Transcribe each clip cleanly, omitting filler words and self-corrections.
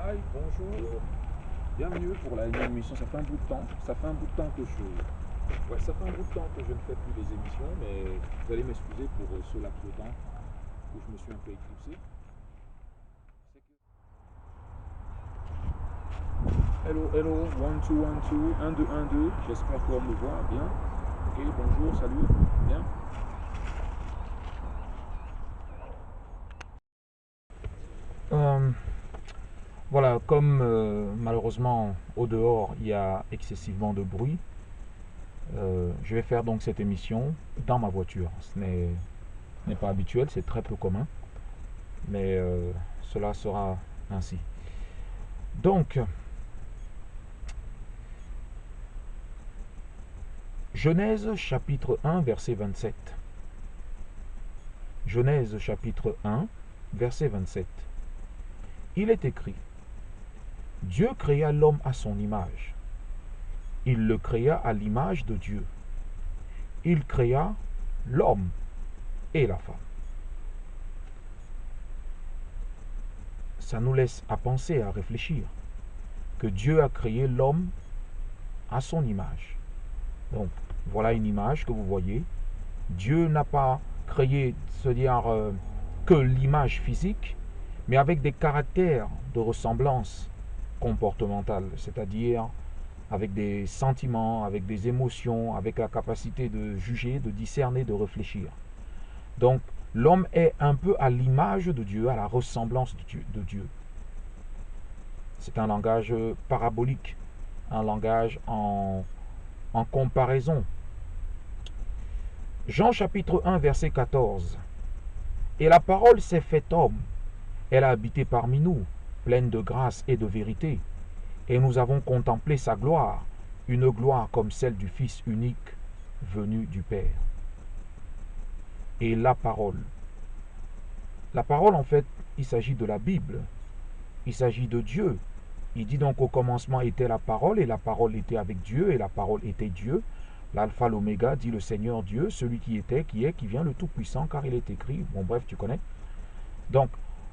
Hi, bonjour. Bienvenue pour la nouvelle émission. Ça fait un bout de temps. Ça fait un bout de temps que je. Ouais, ça fait un bout de temps que je ne fais plus les émissions, mais vous allez m'excuser pour ce laps de temps où je me suis un peu éclipsé. C'est que... Hello, hello, 1, 2, 1, 2, 1, 2, 1, 2. J'espère qu'on me voit bien. Ok, bonjour, salut. Bien. Euh, voilà, comme malheureusement au dehors il y a excessivement de bruit, je vais faire donc cette émission dans ma voiture. Ce n'est pas habituel, c'est très peu commun, mais cela sera ainsi. Donc, Genèse chapitre 1, verset 27. Genèse chapitre 1, verset 27. Il est écrit, Dieu créa l'homme à son image. Il le créa à l'image de Dieu. Il créa l'homme et la femme. Ça nous laisse à penser, à réfléchir, que Dieu a créé l'homme à son image. Donc, voilà une image que vous voyez. Dieu n'a pas créé, c'est-à-dire que l'image physique, mais avec des caractères de ressemblance comportementale, c'est-à-dire avec des sentiments, avec des émotions, avec la capacité de juger, de discerner, de réfléchir. Donc, l'homme est un peu à l'image de Dieu, à la ressemblance de Dieu. C'est un langage parabolique, un langage en comparaison. Jean chapitre 1 verset 14. Et la parole s'est faite homme, elle a habité parmi nous, pleine de grâce et de vérité, et nous avons contemplé sa gloire, une gloire comme celle du Fils unique venu du Père. Et la parole. La parole, en fait, il s'agit de la Bible, il s'agit de Dieu. Il dit donc au commencement était la parole, et la parole était avec Dieu, et la parole était Dieu. L'alpha, l'oméga, dit le Seigneur Dieu, celui qui était, qui est, qui vient, le Tout-Puissant, car il est écrit. Bon, bref, tu connais. Donc,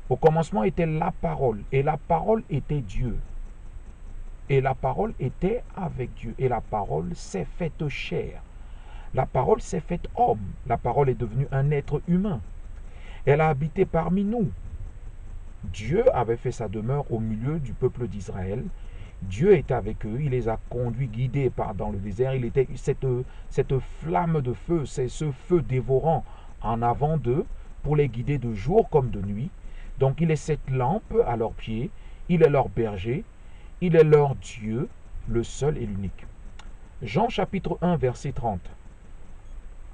au commencement était la parole, et la parole était Dieu. Et la parole était avec Dieu, et la parole s'est faite chair. La parole s'est faite homme. La parole est devenue un être humain. Elle a habité parmi nous. Dieu avait fait sa demeure au milieu du peuple d'Israël. Dieu était avec eux, il les a conduits, guidés dans le désert. Il était cette flamme de feu, c'est ce feu dévorant en avant d'eux pour les guider de jour comme de nuit. Donc il est cette lampe à leurs pieds, il est leur berger, il est leur Dieu, le seul et l'unique. Jean chapitre 1 verset 30.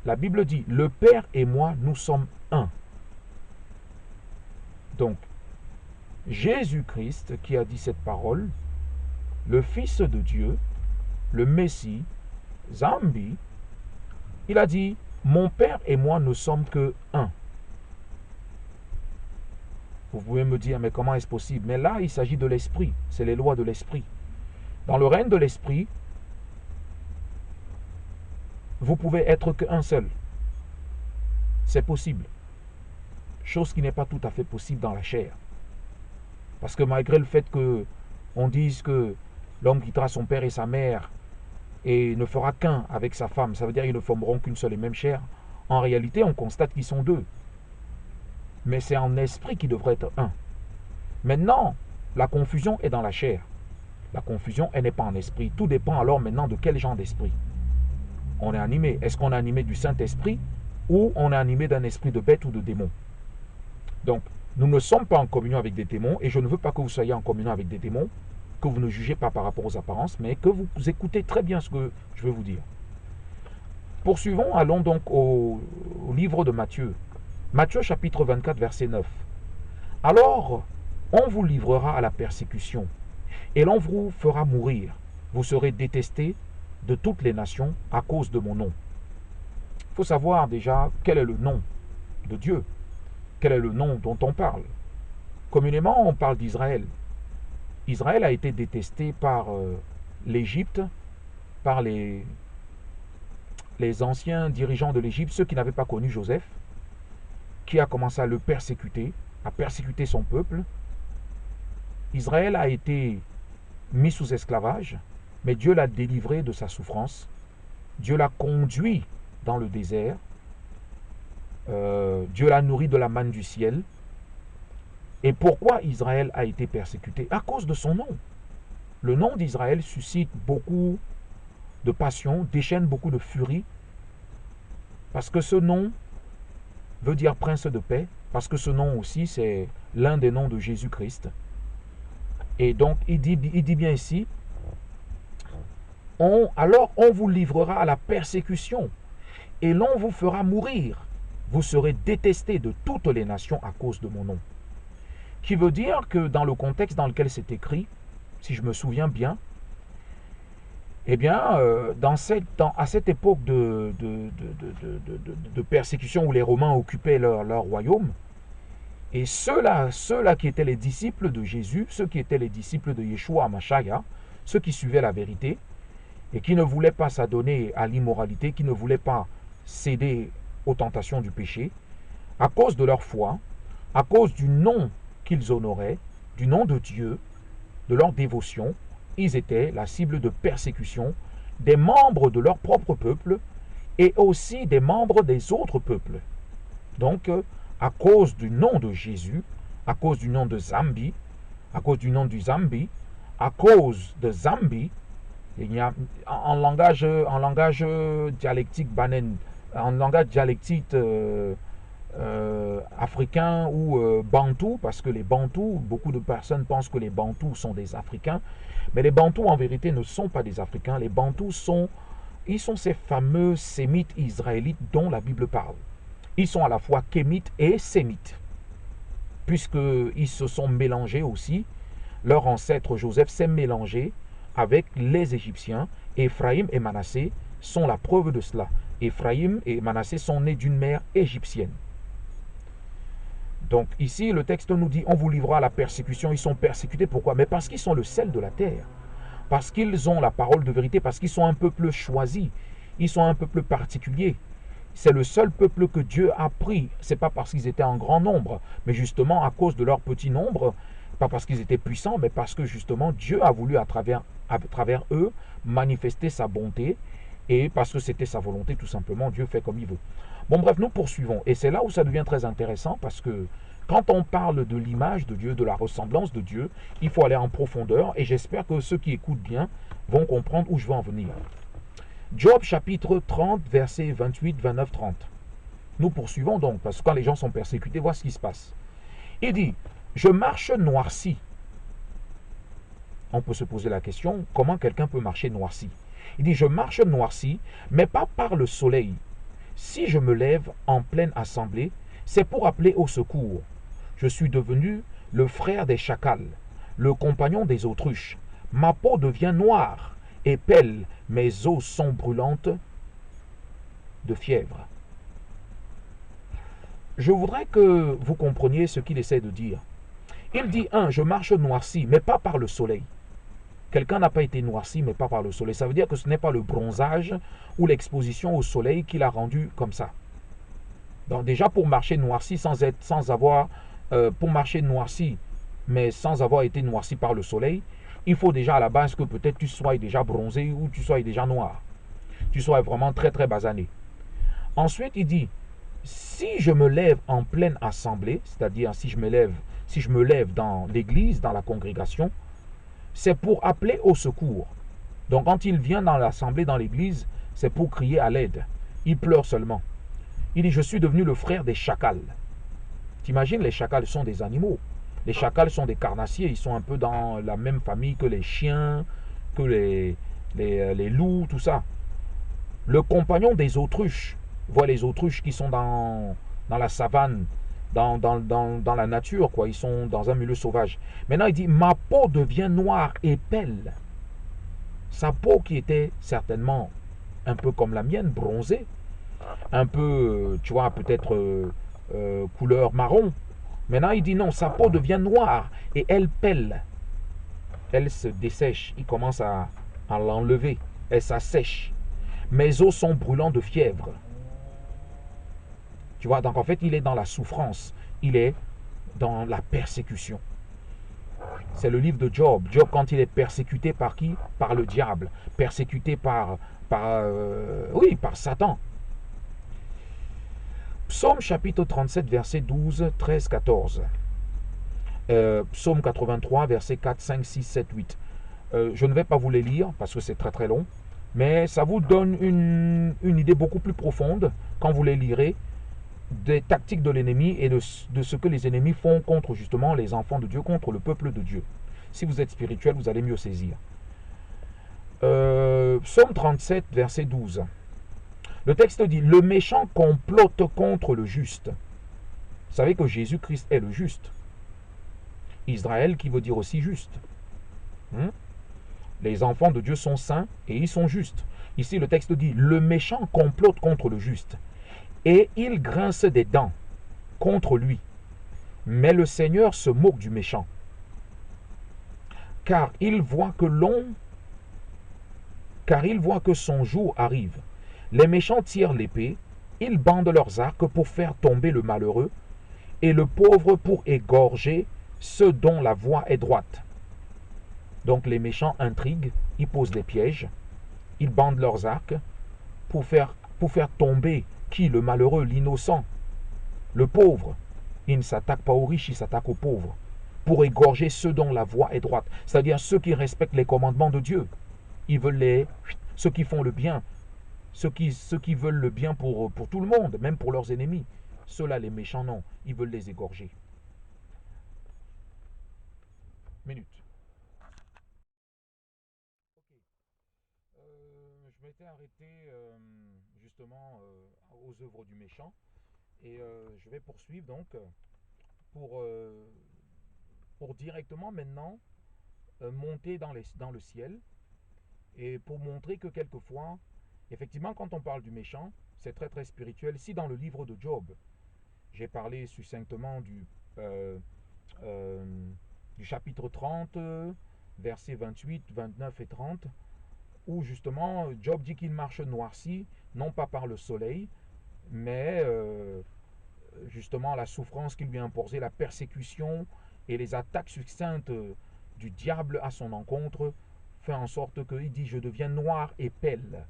La Bible dit, le Père et moi, nous sommes un. Donc Jésus-Christ qui a dit cette parole, le Fils de Dieu, le Messie, Zambi, il a dit, mon Père et moi ne sommes que un. Vous pouvez me dire, mais comment est-ce possible? Mais là, il s'agit de l'esprit, c'est les lois de l'esprit. Dans le règne de l'esprit, vous pouvez être qu'un seul. C'est possible. Chose qui n'est pas tout à fait possible dans la chair. Parce que malgré le fait que on dise que l'homme quittera son père et sa mère et ne fera qu'un avec sa femme, ça veut dire qu'ils ne formeront qu'une seule et même chair. En réalité, on constate qu'ils sont deux. Mais c'est en esprit qu'ils devraient être un. Maintenant, la confusion est dans la chair. La confusion, elle n'est pas en esprit. Tout dépend alors maintenant de quel genre d'esprit on est animé. Est-ce qu'on est animé du Saint-Esprit ou on est animé d'un esprit de bête ou de démon? Donc, nous ne sommes pas en communion avec des démons et je ne veux pas que vous soyez en communion avec des démons, que vous ne jugez pas par rapport aux apparences, mais que vous écoutez très bien ce que je vais vous dire. Poursuivons, allons donc au livre de Matthieu. Matthieu chapitre 24, verset 9. Alors, on vous livrera à la persécution, et l'on vous fera mourir. Vous serez détestés de toutes les nations à cause de mon nom. Il faut savoir déjà quel est le nom de Dieu, quel est le nom dont on parle. Communément, on parle d'Israël. Israël a été détesté par l'Égypte, par les anciens dirigeants de l'Égypte, ceux qui n'avaient pas connu Joseph, qui a commencé à le persécuter, à persécuter son peuple. Israël a été mis sous esclavage, mais Dieu l'a délivré de sa souffrance. Dieu l'a conduit dans le désert. Dieu l'a nourri de la manne du ciel. Et pourquoi Israël a été persécuté? À cause de son nom. Le nom d'Israël suscite beaucoup de passion, déchaîne beaucoup de furie, parce que ce nom veut dire prince de paix, parce que ce nom aussi c'est l'un des noms de Jésus-Christ. Et donc il dit bien ici, alors on vous livrera à la persécution et l'on vous fera mourir. Vous serez détestés de toutes les nations à cause de mon nom. Qui veut dire que dans le contexte dans lequel c'est écrit, si je me souviens bien, eh bien, à cette époque de persécution où les Romains occupaient leur royaume, et ceux-là qui étaient les disciples de Jésus, ceux qui étaient les disciples de Yeshua Mashiach, ceux qui suivaient la vérité, et qui ne voulaient pas s'adonner à l'immoralité, qui ne voulaient pas céder aux tentations du péché, à cause de leur foi, à cause du nom qu'ils honoraient, du nom de Dieu, de leur dévotion, ils étaient la cible de persécution des membres de leur propre peuple et aussi des membres des autres peuples. Donc, à cause du nom de Jésus, à cause du nom de Zambi, à cause du nom du Zambi, à cause de Zambi, il y a, en langage dialectique banen, en langage dialectique africain ou bantou, parce que les bantous, beaucoup de personnes pensent que les bantous sont des Africains, mais les bantous en vérité ne sont pas des Africains. Les bantous sont ces fameux sémites israélites dont la Bible parle. Ils sont à la fois kémites et sémites, puisqu'ils se sont mélangés aussi. Leur ancêtre Joseph s'est mélangé avec les Égyptiens. Éphraïm et Manassé sont la preuve de cela. Éphraïm et Manassé sont nés d'une mère égyptienne. Donc ici, le texte nous dit, on vous livrera à la persécution. Ils sont persécutés, pourquoi? Mais parce qu'ils sont le sel de la terre. Parce qu'ils ont la parole de vérité, parce qu'ils sont un peuple choisi. Ils sont un peuple particulier. C'est le seul peuple que Dieu a pris. Ce n'est pas parce qu'ils étaient en grand nombre, mais justement à cause de leur petit nombre, pas parce qu'ils étaient puissants, mais parce que justement Dieu a voulu à travers eux manifester sa bonté, et parce que c'était sa volonté tout simplement. Dieu fait comme il veut. Bon bref, nous poursuivons. Et c'est là où ça devient très intéressant, parce que quand on parle de l'image de Dieu, de la ressemblance de Dieu, il faut aller en profondeur, et j'espère que ceux qui écoutent bien vont comprendre où je veux en venir. Job chapitre 30, versets 28, 29, 30. Nous poursuivons donc, parce que quand les gens sont persécutés, voilà ce qui se passe. Il dit, je marche noirci. On peut se poser la question, comment quelqu'un peut marcher noirci? Il dit, je marche noirci, mais pas par le soleil. Si je me lève en pleine assemblée, c'est pour appeler au secours. Je suis devenu le frère des chacals, le compagnon des autruches. Ma peau devient noire et pêle, mes os sont brûlantes de fièvre. Je voudrais que vous compreniez ce qu'il essaie de dire. Il dit, je marche noirci, mais pas par le soleil. Quelqu'un n'a pas été noirci, mais pas par le soleil. Ça veut dire que ce n'est pas le bronzage ou l'exposition au soleil qui l'a rendu comme ça. Donc déjà, pour marcher noirci pour marcher noirci, mais sans avoir été noirci par le soleil, il faut déjà à la base que peut-être tu sois déjà bronzé ou tu sois déjà noir. Tu sois vraiment très très basané. Ensuite, il dit, si je me lève en pleine assemblée, c'est-à-dire si je me lève dans l'église, dans la congrégation, c'est pour appeler au secours. Donc quand il vient dans l'assemblée, dans l'église, c'est pour crier à l'aide. Il pleure seulement. Il dit, je suis devenu le frère des chacals. T'imagines, les chacals sont des animaux. Les chacals sont des carnassiers, ils sont un peu dans la même famille que les chiens, que les loups, tout ça. Le compagnon des autruches. Voilà les autruches qui sont dans la savane, dans la nature, quoi. Ils sont dans un milieu sauvage. Maintenant, il dit, ma peau devient noire et pêle. Sa peau qui était certainement un peu comme la mienne, bronzée, un peu, tu vois, peut-être couleur marron. Maintenant, il dit non, sa peau devient noire et elle pèle. Elle se dessèche. Il commence à l'enlever. Elle s'assèche. Mes os sont brûlants de fièvre. Tu vois, donc en fait, il est dans la souffrance. Il est dans la persécution. C'est le livre de Job. Job, quand il est persécuté par qui? Par le diable. Persécuté par Satan. Psaume chapitre 37, versets 12, 13, 14. Psaume 83, versets 4, 5, 6, 7, 8. Je ne vais pas vous les lire parce que c'est très très long, mais ça vous donne une idée beaucoup plus profonde quand vous les lirez des tactiques de l'ennemi et de ce que les ennemis font contre justement les enfants de Dieu, contre le peuple de Dieu. Si vous êtes spirituel, vous allez mieux saisir. Psaume 37, verset 12. Le texte dit: le méchant complote contre le juste. Vous savez que Jésus-Christ est le juste. Israël qui veut dire aussi juste. Les enfants de Dieu sont saints et ils sont justes. Ici, le texte dit: le méchant complote contre le juste et il grince des dents contre lui. Mais le Seigneur se moque du méchant, car il voit que son jour arrive. Les méchants tirent l'épée, ils bandent leurs arcs pour faire tomber le malheureux, et le pauvre pour égorger ceux dont la voie est droite. Donc les méchants intriguent, ils posent des pièges, ils bandent leurs arcs pour faire tomber qui? Le malheureux, l'innocent, le pauvre. Ils ne s'attaquent pas aux riches, ils s'attaquent aux pauvres, pour égorger ceux dont la voie est droite, c'est-à-dire ceux qui respectent les commandements de Dieu. Ils veulent ceux qui font le bien, ceux qui veulent le bien pour tout le monde, même pour leurs ennemis. Ceux-là, les méchants, non, ils veulent les égorger. Minute. Ok. Je m'étais arrêté justement aux œuvres du méchant et je vais poursuivre donc pour, euh, pour directement maintenant monter dans le ciel et pour montrer que quelquefois, effectivement, quand on parle du méchant, c'est très très spirituel. Si dans le livre de Job, j'ai parlé succinctement euh, euh, du chapitre 30, versets 28, 29 et 30, où justement Job dit qu'il marche noirci, non pas par le soleil, mais justement la souffrance qui lui est imposée, la persécution et les attaques succinctes du diable à son encontre, fait en sorte qu'il dit: je deviens noir et pêle.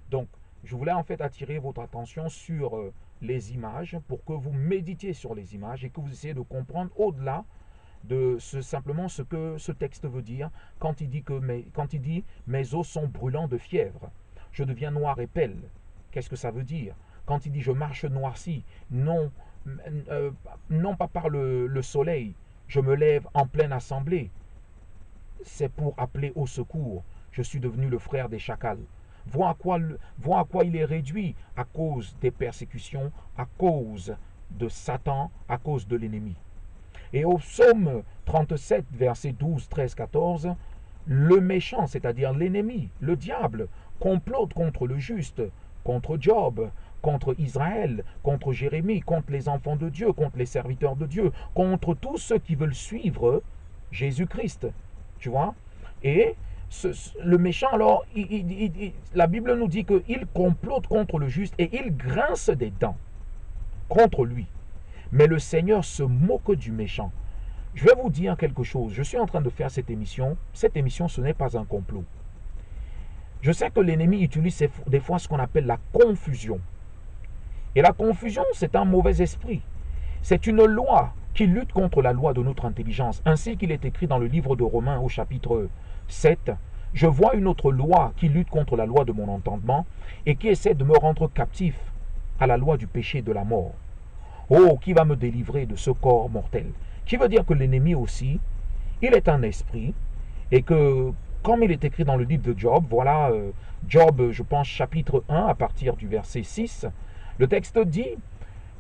Donc, je voulais en fait attirer votre attention sur les images pour que vous méditiez sur les images et que vous essayez de comprendre au-delà de simplement ce que ce texte veut dire quand il dit mes os sont brûlants de fièvre, je deviens noir et pêle. Qu'est-ce que ça veut dire? Quand il dit je marche noirci, non, non pas par le soleil, je me lève en pleine assemblée, c'est pour appeler au secours. Je suis devenu le frère des chacals. Vois à quoi il est réduit à cause des persécutions, à cause de Satan, à cause de l'ennemi. Et au psaume 37, versets 12, 13, 14, le méchant, c'est-à-dire l'ennemi, le diable, complote contre le juste, contre Job, contre Israël, contre Jérémie, contre les enfants de Dieu, contre les serviteurs de Dieu, contre tous ceux qui veulent suivre Jésus-Christ. Tu vois? Et le méchant, alors, la Bible nous dit qu'il complote contre le juste et il grince des dents contre lui. Mais le Seigneur se moque du méchant. Je vais vous dire quelque chose. Je suis en train de faire cette émission. Cette émission, ce n'est pas un complot. Je sais que l'ennemi utilise des fois ce qu'on appelle la confusion. Et la confusion, c'est un mauvais esprit. C'est une loi qui lutte contre la loi de notre intelligence. Ainsi qu'il est écrit dans le livre de Romains au chapitre 7, je vois une autre loi qui lutte contre la loi de mon entendement et qui essaie de me rendre captif à la loi du péché et de la mort. Oh, qui va me délivrer de ce corps mortel? Qui veut dire que l'ennemi aussi, il est un esprit et que, comme il est écrit dans le livre de Job, voilà, Job, je pense, chapitre 1, à partir du verset 6, le texte dit: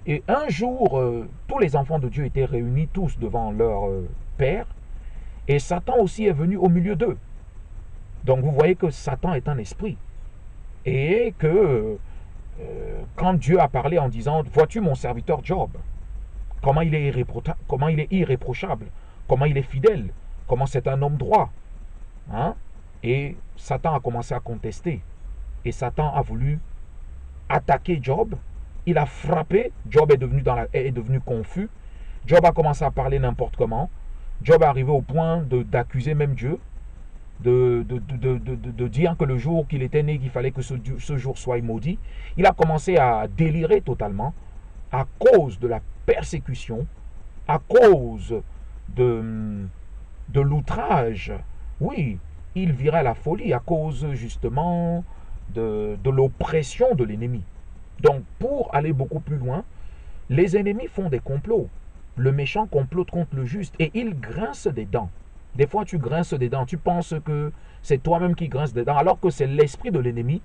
et un jour, tous les enfants de Dieu étaient réunis tous devant leur Père, et Satan aussi est venu au milieu d'eux. Donc vous voyez que Satan est un esprit. Et que quand Dieu a parlé en disant: vois-tu mon serviteur Job, comment il est irréprochable, comment il est fidèle, comment c'est un homme droit. Hein? Et Satan a commencé à contester. Et Satan a voulu attaquer Job. Il a frappé. Job est devenu confus. Job a commencé à parler n'importe comment. Job est arrivé au point d'accuser même Dieu, de dire que le jour qu'il était né, qu'il fallait que ce jour soit maudit. Il a commencé à délirer totalement à cause de la persécution, à cause de, de l'outrage. Oui, il virait à la folie à cause justement de l'oppression de l'ennemi. Donc, pour aller beaucoup plus loin, les ennemis font des complots. Le méchant complote contre le juste et il grince des dents. Des fois, tu grinces des dents, tu penses que c'est toi-même qui grinces des dents, alors que c'est l'esprit de l'ennemi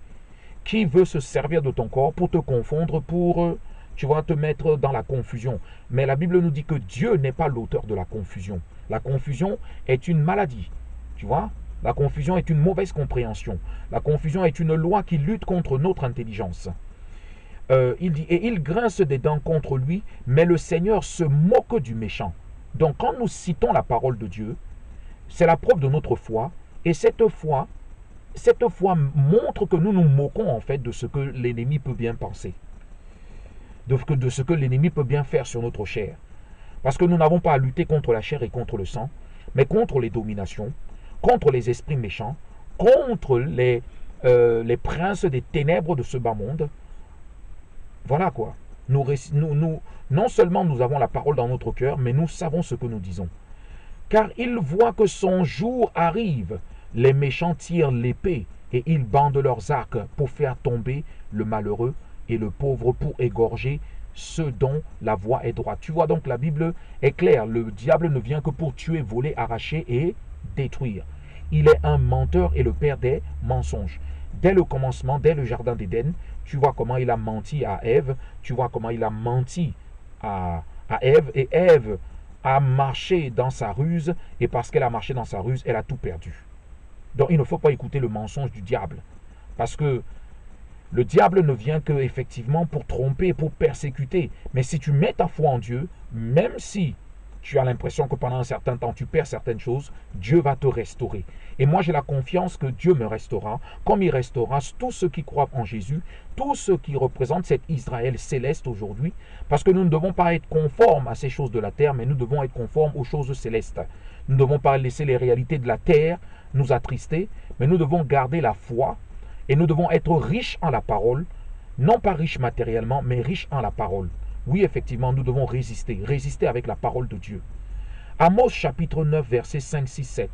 qui veut se servir de ton corps pour te confondre, pour, tu vas te mettre dans la confusion. Mais la Bible nous dit que Dieu n'est pas l'auteur de la confusion. La confusion est une maladie, tu vois. La confusion est une mauvaise compréhension. La confusion est une loi qui lutte contre notre intelligence. Il dit, et il grince des dents contre lui, mais le Seigneur se moque du méchant. Donc quand nous citons la parole de Dieu, c'est la preuve de notre foi, et cette foi montre que nous nous moquons en fait de ce que l'ennemi peut bien penser, de ce que l'ennemi peut bien faire sur notre chair. Parce que nous n'avons pas à lutter contre la chair et contre le sang, mais contre les dominations, contre les esprits méchants, contre les princes des ténèbres de ce bas monde. Voilà quoi. Non seulement nous avons la parole dans notre cœur, mais nous savons ce que nous disons. Car il voit que son jour arrive. Les méchants tirent l'épée et ils bandent leurs arcs pour faire tomber le malheureux et le pauvre, pour égorger ceux dont la voie est droite. Tu vois donc, la Bible est claire. Le diable ne vient que pour tuer, voler, arracher et détruire. Il est un menteur et le père des mensonges. Dès le commencement, dès le jardin d'Éden, tu vois comment il a menti à Ève, tu vois comment il a menti à Ève, et Ève a marché dans sa ruse, et parce qu'elle a marché dans sa ruse, elle a tout perdu. Donc il ne faut pas écouter le mensonge du diable, parce que le diable ne vient que effectivement pour tromper, pour persécuter. Mais si tu mets ta foi en Dieu, même si tu as l'impression que pendant un certain temps tu perds certaines choses, Dieu va te restaurer. Et moi j'ai la confiance que Dieu me restaurera, comme il restaurera tous ceux qui croient en Jésus, tous ceux qui représentent cet Israël céleste aujourd'hui, parce que nous ne devons pas être conformes à ces choses de la terre, mais nous devons être conformes aux choses célestes. Nous ne devons pas laisser les réalités de la terre nous attrister, mais nous devons garder la foi et nous devons être riches en la parole, non pas riches matériellement, mais riches en la parole. Oui, effectivement, nous devons résister avec la parole de Dieu. Amos chapitre 9, versets 5, 6, 7.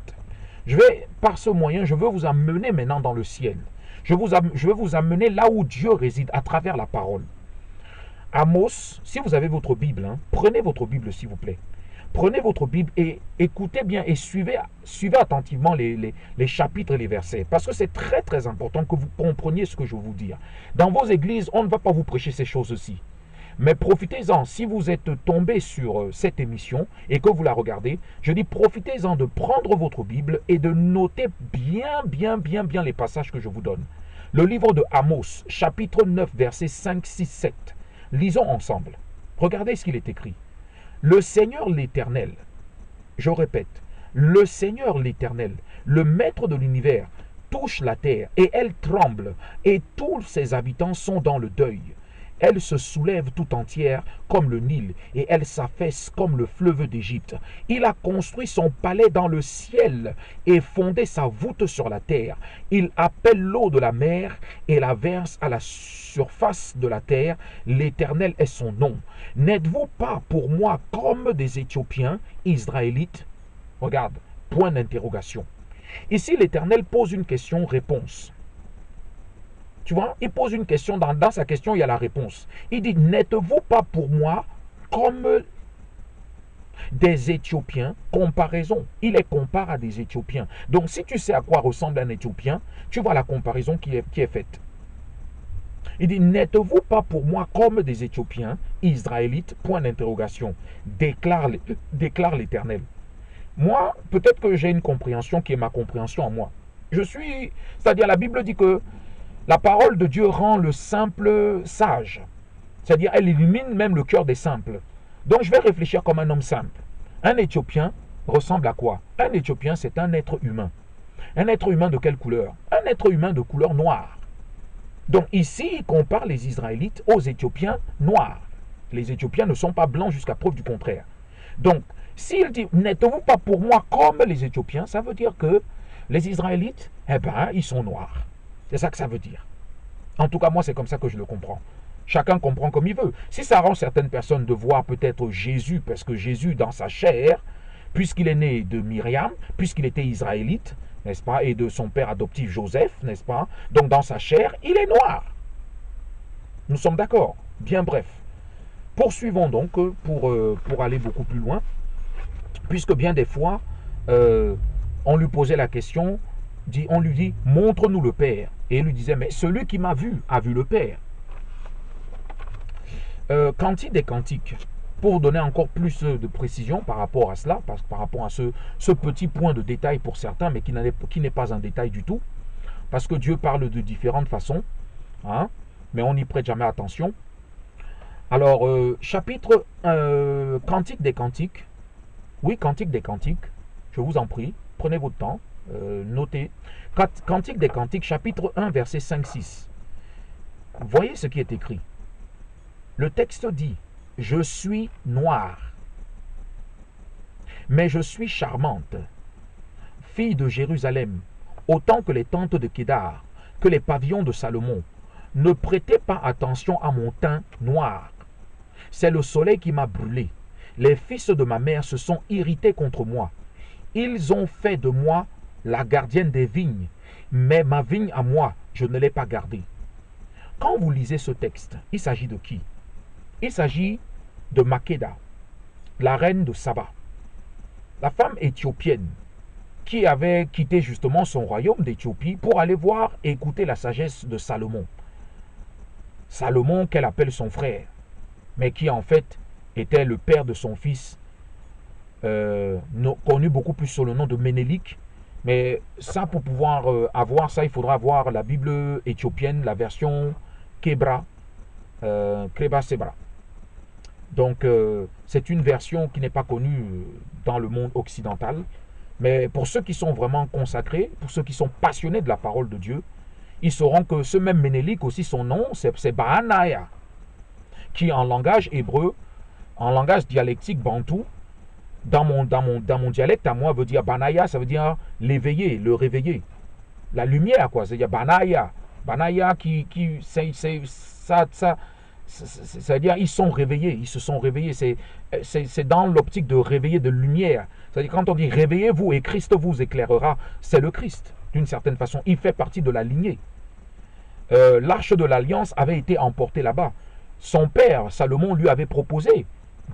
Par ce moyen, je veux vous amener maintenant dans le ciel. Je veux vous amener là où Dieu réside, à travers la parole. Amos, si vous avez votre Bible, prenez votre Bible s'il vous plaît. Prenez votre Bible et écoutez bien et suivez attentivement les chapitres et les versets. Parce que c'est très très important que vous compreniez ce que je vais vous dire. Dans vos églises, on ne va pas vous prêcher ces choses-ci. Mais profitez-en, si vous êtes tombé sur cette émission et que vous la regardez, je dis profitez-en de prendre votre Bible et de noter bien les passages que je vous donne. Le livre de Amos, chapitre 9, versets 5, 6, 7. Lisons ensemble. Regardez ce qu'il est écrit. Le Seigneur l'Éternel, je répète, le Seigneur l'Éternel, le Maître de l'univers, touche la terre et elle tremble, et tous ses habitants sont dans le deuil. Elle se soulève tout entière comme le Nil, et elle s'affaisse comme le fleuve d'Égypte. Il a construit son palais dans le ciel et fondé sa voûte sur la terre. Il appelle l'eau de la mer et la verse à la surface de la terre. L'Éternel est son nom. N'êtes-vous pas pour moi comme des Éthiopiens, Israélites? Regarde, point d'interrogation. Ici, l'Éternel pose une question-réponse. Tu vois, il pose une question, dans sa question, il y a la réponse. Il dit, n'êtes-vous pas pour moi comme des Éthiopiens? Comparaison. Il les compare à des Éthiopiens. Donc, si tu sais à quoi ressemble un Éthiopien, tu vois la comparaison qui est faite. Il dit, n'êtes-vous pas pour moi comme des Éthiopiens, Israélites? Point d'interrogation. Déclare l'Éternel. Moi, peut-être que j'ai une compréhension qui est ma compréhension en moi. C'est-à-dire la Bible dit que la parole de Dieu rend le simple sage. C'est-à-dire, elle illumine même le cœur des simples. Donc, je vais réfléchir comme un homme simple. Un Éthiopien ressemble à quoi? Un Éthiopien, c'est un être humain. Un être humain de quelle couleur? Un être humain de couleur noire. Donc, ici, il compare les Israélites aux Éthiopiens noirs. Les Éthiopiens ne sont pas blancs jusqu'à preuve du contraire. Donc, S'il dit, n'êtes-vous pas pour moi comme les Éthiopiens, ça veut dire que les Israélites, eh ben, ils sont noirs. C'est ça que ça veut dire. En tout cas, moi, c'est comme ça que je le comprends. Chacun comprend comme il veut. Si ça rend certaines personnes de voir peut-être Jésus, parce que Jésus, dans sa chair, puisqu'il est né de Myriam, puisqu'il était israélite, n'est-ce pas, et de son père adoptif Joseph, n'est-ce pas, donc dans sa chair, il est noir. Nous sommes d'accord. Bien bref. Poursuivons donc pour aller beaucoup plus loin, puisque bien des fois, on lui posait la question, on lui dit, montre-nous le Père. Et il lui disait, mais celui qui m'a vu a vu le Père. Cantique des Cantiques, pour donner encore plus de précision par rapport à cela, par rapport à ce petit point de détail pour certains, mais qui n'est pas un détail du tout, parce que Dieu parle de différentes façons, hein, mais on n'y prête jamais attention. Alors, chapitre Cantique des Cantiques, oui, Cantique des Cantiques, je vous en prie, prenez votre temps, notez. Cantique des Cantiques, chapitre 1, verset 5-6. Voyez ce qui est écrit. Le texte dit, je suis noire, mais je suis charmante, fille de Jérusalem, autant que les tentes de Kédar, que les pavillons de Salomon. Ne prêtez pas attention à mon teint noir. C'est le soleil qui m'a brûlé. Les fils de ma mère se sont irrités contre moi. Ils ont fait de moi la gardienne des vignes, mais ma vigne à moi, je ne l'ai pas gardée. Quand vous lisez ce texte, il s'agit de qui? Il s'agit de Makeda, la reine de Saba, la femme éthiopienne qui avait quitté justement son royaume d'Éthiopie pour aller voir et écouter la sagesse de Salomon. Salomon qu'elle appelle son frère, mais qui en fait était le père de son fils, connu beaucoup plus sous le nom de Ménélik. Mais ça, pour pouvoir avoir ça, il faudra avoir la Bible éthiopienne, la version Kebra, Kreba Sebra. Donc, c'est une version qui n'est pas connue dans le monde occidental. Mais pour ceux qui sont vraiment consacrés, pour ceux qui sont passionnés de la parole de Dieu, ils sauront que ce même Ménélik aussi, son nom, c'est Baanaya, qui en langage hébreu, en langage dialectique bantou, dans mon dialecte à moi, veut dire Banaya, ça veut dire l'éveillé, le réveillé. La lumière, quoi. C'est-à-dire Banaya. Banaya c'est-à-dire ils sont réveillés, ils se sont réveillés. C'est dans l'optique de réveiller de lumière. C'est-à-dire quand on dit réveillez-vous et Christ vous éclairera, c'est le Christ, d'une certaine façon. Il fait partie de la lignée. L'arche de l'Alliance avait été emportée là-bas. Son père, Salomon, lui avait proposé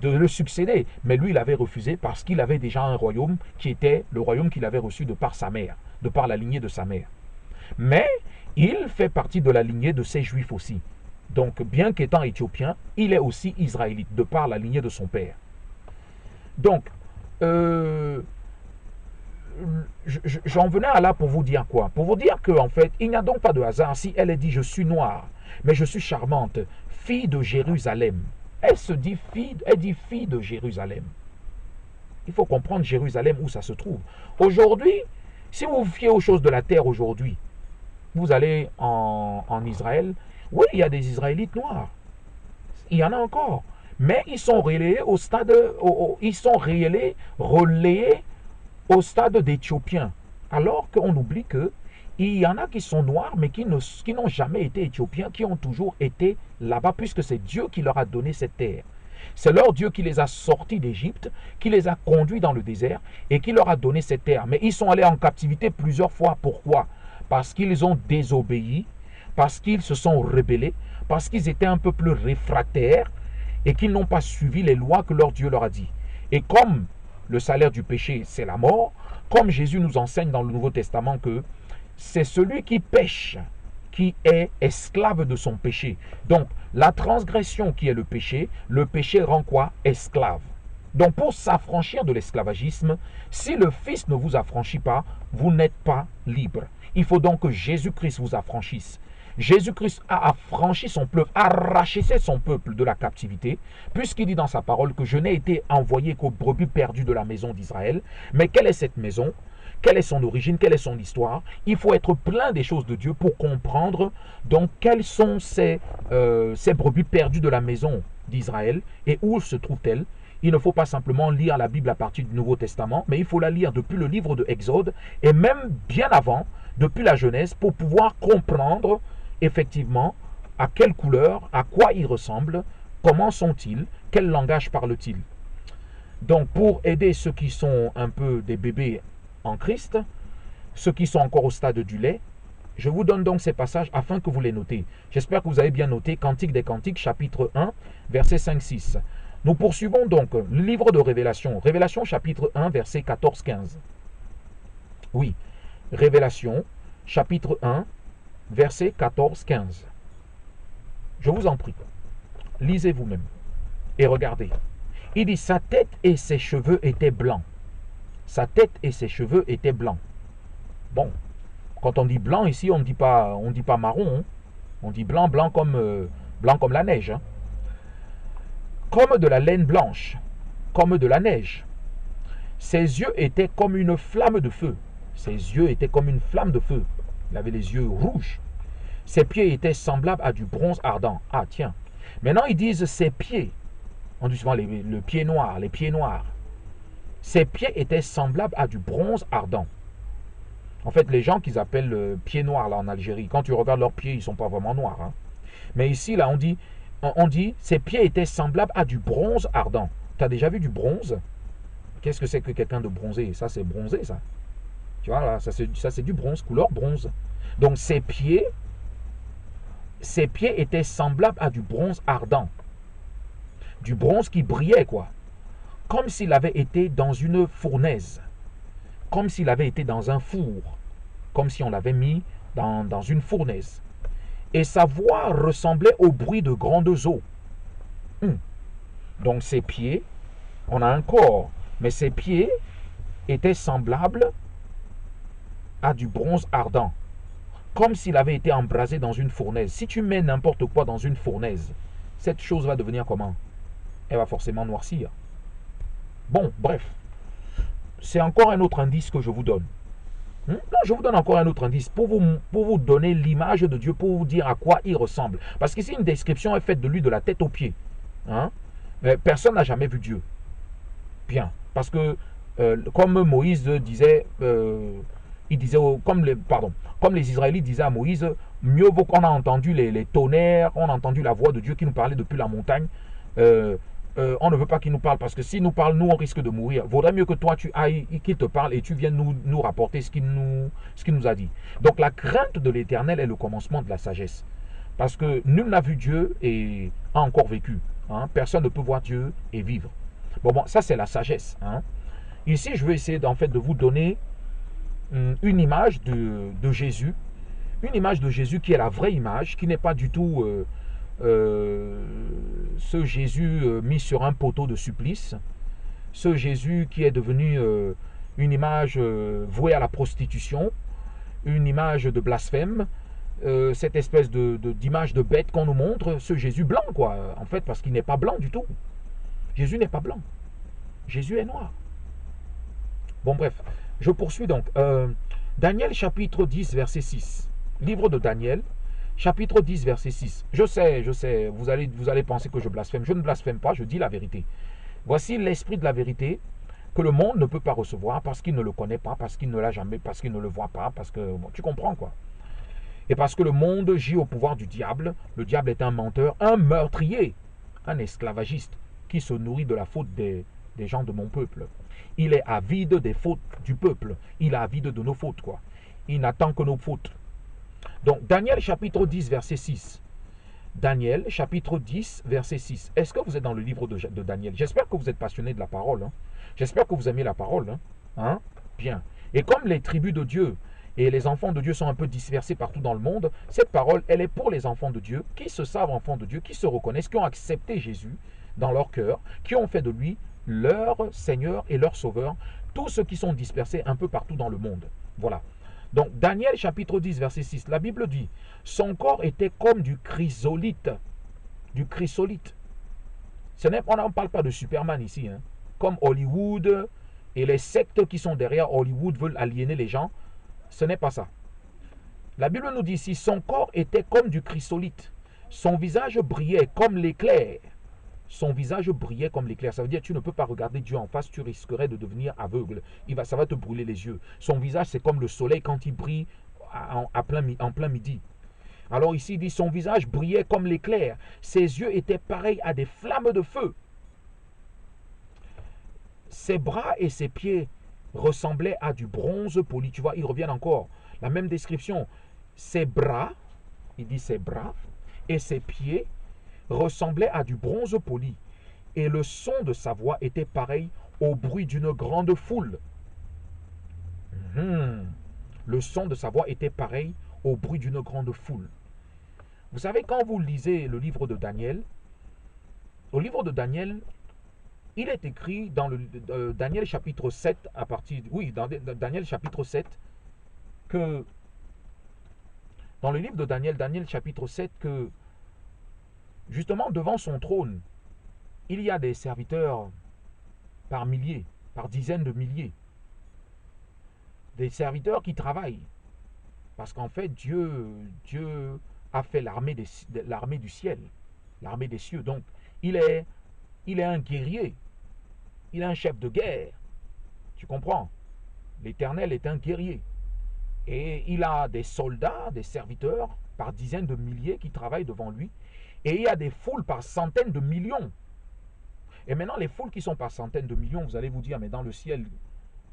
de le succéder, mais lui, il avait refusé parce qu'il avait déjà un royaume qui était le royaume qu'il avait reçu de par sa mère, de par la lignée de sa mère. Mais il fait partie de la lignée de ces Juifs aussi. Donc, bien qu'étant éthiopien, il est aussi israélite, de par la lignée de son père. Donc, j'en venais à là pour vous dire quoi? Pour vous dire qu'en fait, il n'y a donc pas de hasard si elle est dit « je suis noire, mais je suis charmante, fille de Jérusalem ». Elle se dit fille, elle dit fille de Jérusalem. Il faut comprendre Jérusalem où ça se trouve. Aujourd'hui, si vous vous fiez aux choses de la terre aujourd'hui, vous allez en Israël, oui, il y a des Israélites noirs. Il y en a encore. Mais ils sont relayés au stade, relayés au stade d'Éthiopiens. Alors qu'on oublie que il y en a qui sont noirs, mais qui n'ont jamais été éthiopiens, qui ont toujours été là-bas, puisque c'est Dieu qui leur a donné cette terre. C'est leur Dieu qui les a sortis d'Égypte, qui les a conduits dans le désert et qui leur a donné cette terre. Mais ils sont allés en captivité plusieurs fois. Pourquoi? Parce qu'ils ont désobéi, parce qu'ils se sont rebellés, parce qu'ils étaient un peu plus réfractaires et qu'ils n'ont pas suivi les lois que leur Dieu leur a dit. Et comme le salaire du péché, c'est la mort, comme Jésus nous enseigne dans le Nouveau Testament que c'est celui qui pêche qui est esclave de son péché. Donc, la transgression qui est le péché rend quoi? Esclave. Donc, pour s'affranchir de l'esclavagisme, si le Fils ne vous affranchit pas, vous n'êtes pas libre. Il faut donc que Jésus-Christ vous affranchisse. Jésus-Christ a affranchi son peuple, a rachissé son peuple de la captivité, puisqu'il dit dans sa parole que je n'ai été envoyé qu'aux brebis perdues de la maison d'Israël. Mais quelle est cette maison? Quelle est son origine? Quelle est son histoire? Il faut être plein des choses de Dieu pour comprendre donc quelles sont ces brebis perdues de la maison d'Israël et où se trouvent-elles? Il ne faut pas simplement lire la Bible à partir du Nouveau Testament, mais il faut la lire depuis le livre de Exode et même bien avant, depuis la Genèse, pour pouvoir comprendre effectivement à quelle couleur, à quoi ils ressemblent, comment sont-ils, quel langage parlent-ils. Donc pour aider ceux qui sont un peu des bébés en Christ, ceux qui sont encore au stade du lait, je vous donne donc ces passages afin que vous les notez. J'espère que vous avez bien noté Cantique des Cantiques, chapitre 1, versets 5-6. Nous poursuivons donc le livre de Révélation. Révélation, chapitre 1, versets 14-15. Oui, Révélation, chapitre 1, versets 14-15. Je vous en prie, lisez vous-même et regardez. Il dit, sa tête et ses cheveux étaient blancs. Sa tête et ses cheveux étaient blancs. Bon, quand on dit blanc ici, on ne dit pas marron. Hein. On dit blanc, blanc comme la neige. Hein. Comme de la laine blanche, comme de la neige. Ses yeux étaient comme une flamme de feu. Ses yeux étaient comme une flamme de feu. Il avait les yeux rouges. Ses pieds étaient semblables à du bronze ardent. Ah tiens. Maintenant ils disent ses pieds. On dit souvent le pied noir, les pieds noirs. Ses pieds étaient semblables à du bronze ardent. En fait, les gens qu'ils appellent pieds noirs là en Algérie, quand tu regardes leurs pieds, ils ne sont pas vraiment noirs. Hein. Mais ici, là, on dit ses pieds étaient semblables à du bronze ardent. Tu as déjà vu du bronze? Qu'est-ce que c'est que quelqu'un de bronzé? Ça, c'est bronzé, ça. Tu vois, là, ça c'est du bronze, couleur bronze. Donc, ses pieds étaient semblables à du bronze ardent. Du bronze qui brillait, quoi. Comme s'il avait été dans une fournaise. Comme s'il avait été dans un four. Comme si on l'avait mis dans une fournaise. Et sa voix ressemblait au bruit de grandes eaux. Donc ses pieds, on a un corps, mais ses pieds étaient semblables à du bronze ardent. Comme s'il avait été embrasé dans une fournaise. Si tu mets n'importe quoi dans une fournaise, cette chose va devenir comment? Elle va forcément noircir. Bon, bref. C'est encore un autre indice que je vous donne. Non, je vous donne encore un autre indice pour vous donner l'image de Dieu, pour vous dire à quoi il ressemble. Parce qu'ici, une description est faite de lui de la tête aux pieds. Hein? Personne n'a jamais vu Dieu. Bien. Parce que, comme Moïse disait, comme les Israélites disaient à Moïse, mieux vaut qu'on a entendu les tonnerres, on a entendu la voix de Dieu qui nous parlait depuis la montagne. On ne veut pas qu'il nous parle parce que s'il nous parle, nous on risque de mourir. Vaudrait mieux que toi tu ailles, qu'il te parle et tu viennes nous rapporter ce qu'il nous a dit. Donc la crainte de l'Éternel est le commencement de la sagesse. Parce que nul n'a vu Dieu et a encore vécu. Hein. Personne ne peut voir Dieu et vivre. Bon, ça c'est la sagesse. Hein. Ici je vais essayer de vous donner une image de Jésus. Une image de Jésus qui est la vraie image, qui n'est pas du tout... ce Jésus mis sur un poteau de supplice, ce Jésus qui est devenu une image vouée à la prostitution, une image de blasphème, cette espèce d'image de bête qu'on nous montre, ce Jésus blanc quoi, en fait parce qu'il n'est pas blanc du tout. Jésus n'est pas blanc, Jésus est noir. Bon bref, je poursuis donc. Daniel chapitre 10 verset 6, livre de Daniel, chapitre 10, verset 6. Je sais, vous allez penser que je blasphème. Je ne blasphème pas, je dis la vérité. Voici l'esprit de la vérité que le monde ne peut pas recevoir parce qu'il ne le connaît pas, parce qu'il ne l'a jamais, parce qu'il ne le voit pas, parce que, bon, tu comprends quoi. Et parce que le monde gît au pouvoir du diable. Le diable est un menteur, un meurtrier, un esclavagiste qui se nourrit de la faute des gens de mon peuple. Il est avide des fautes du peuple. Il est avide de nos fautes, quoi. Il n'attend que nos fautes. Donc, Daniel chapitre 10, verset 6. Daniel chapitre 10, verset 6. Est-ce que vous êtes dans le livre de Daniel? J'espère que vous êtes passionné de la parole. Hein? J'espère que vous aimez la parole. Hein? Bien. Et comme les tribus de Dieu et les enfants de Dieu sont un peu dispersés partout dans le monde, cette parole, elle est pour les enfants de Dieu, qui se savent enfants de Dieu, qui se reconnaissent, qui ont accepté Jésus dans leur cœur, qui ont fait de lui leur Seigneur et leur Sauveur, tous ceux qui sont dispersés un peu partout dans le monde. Voilà. Donc, Daniel chapitre 10, verset 6, la Bible dit, son corps était comme du chrysolite. Du chrysolite. On ne parle pas de Superman ici. Hein. Comme Hollywood et les sectes qui sont derrière Hollywood veulent aliéner les gens. Ce n'est pas ça. La Bible nous dit ici, son corps était comme du chrysolite. Son visage brillait comme l'éclair. Son visage brillait comme l'éclair. Ça veut dire que tu ne peux pas regarder Dieu en face, tu risquerais de devenir aveugle. Ça va te brûler les yeux. Son visage, c'est comme le soleil quand il brille en plein midi. Alors ici, il dit, son visage brillait comme l'éclair. Ses yeux étaient pareils à des flammes de feu. Ses bras et ses pieds ressemblaient à du bronze poli. Tu vois, ils reviennent encore. La même description. Ses bras, il dit ses bras, et ses pieds ressemblaient à du bronze poli. Et le son de sa voix était pareil au bruit d'une grande foule. Le son de sa voix était pareil au bruit d'une grande foule. Vous savez, quand vous lisez le livre de Daniel, au livre de Daniel, il est écrit dans le Daniel chapitre 7, dans Daniel chapitre 7, que dans le livre de Daniel, Daniel chapitre 7, que justement devant son trône, il y a des serviteurs par milliers, par dizaines de milliers. Des serviteurs qui travaillent. Parce qu'en fait, Dieu a fait l'armée du ciel, l'armée des cieux. Donc, il est un guerrier. Il est un chef de guerre. Tu comprends? L'Éternel est un guerrier. Et il a des soldats, des serviteurs, par dizaines de milliers qui travaillent devant lui. Et il y a des foules par centaines de millions. Et maintenant, les foules qui sont par centaines de millions, vous allez vous dire, mais dans le ciel,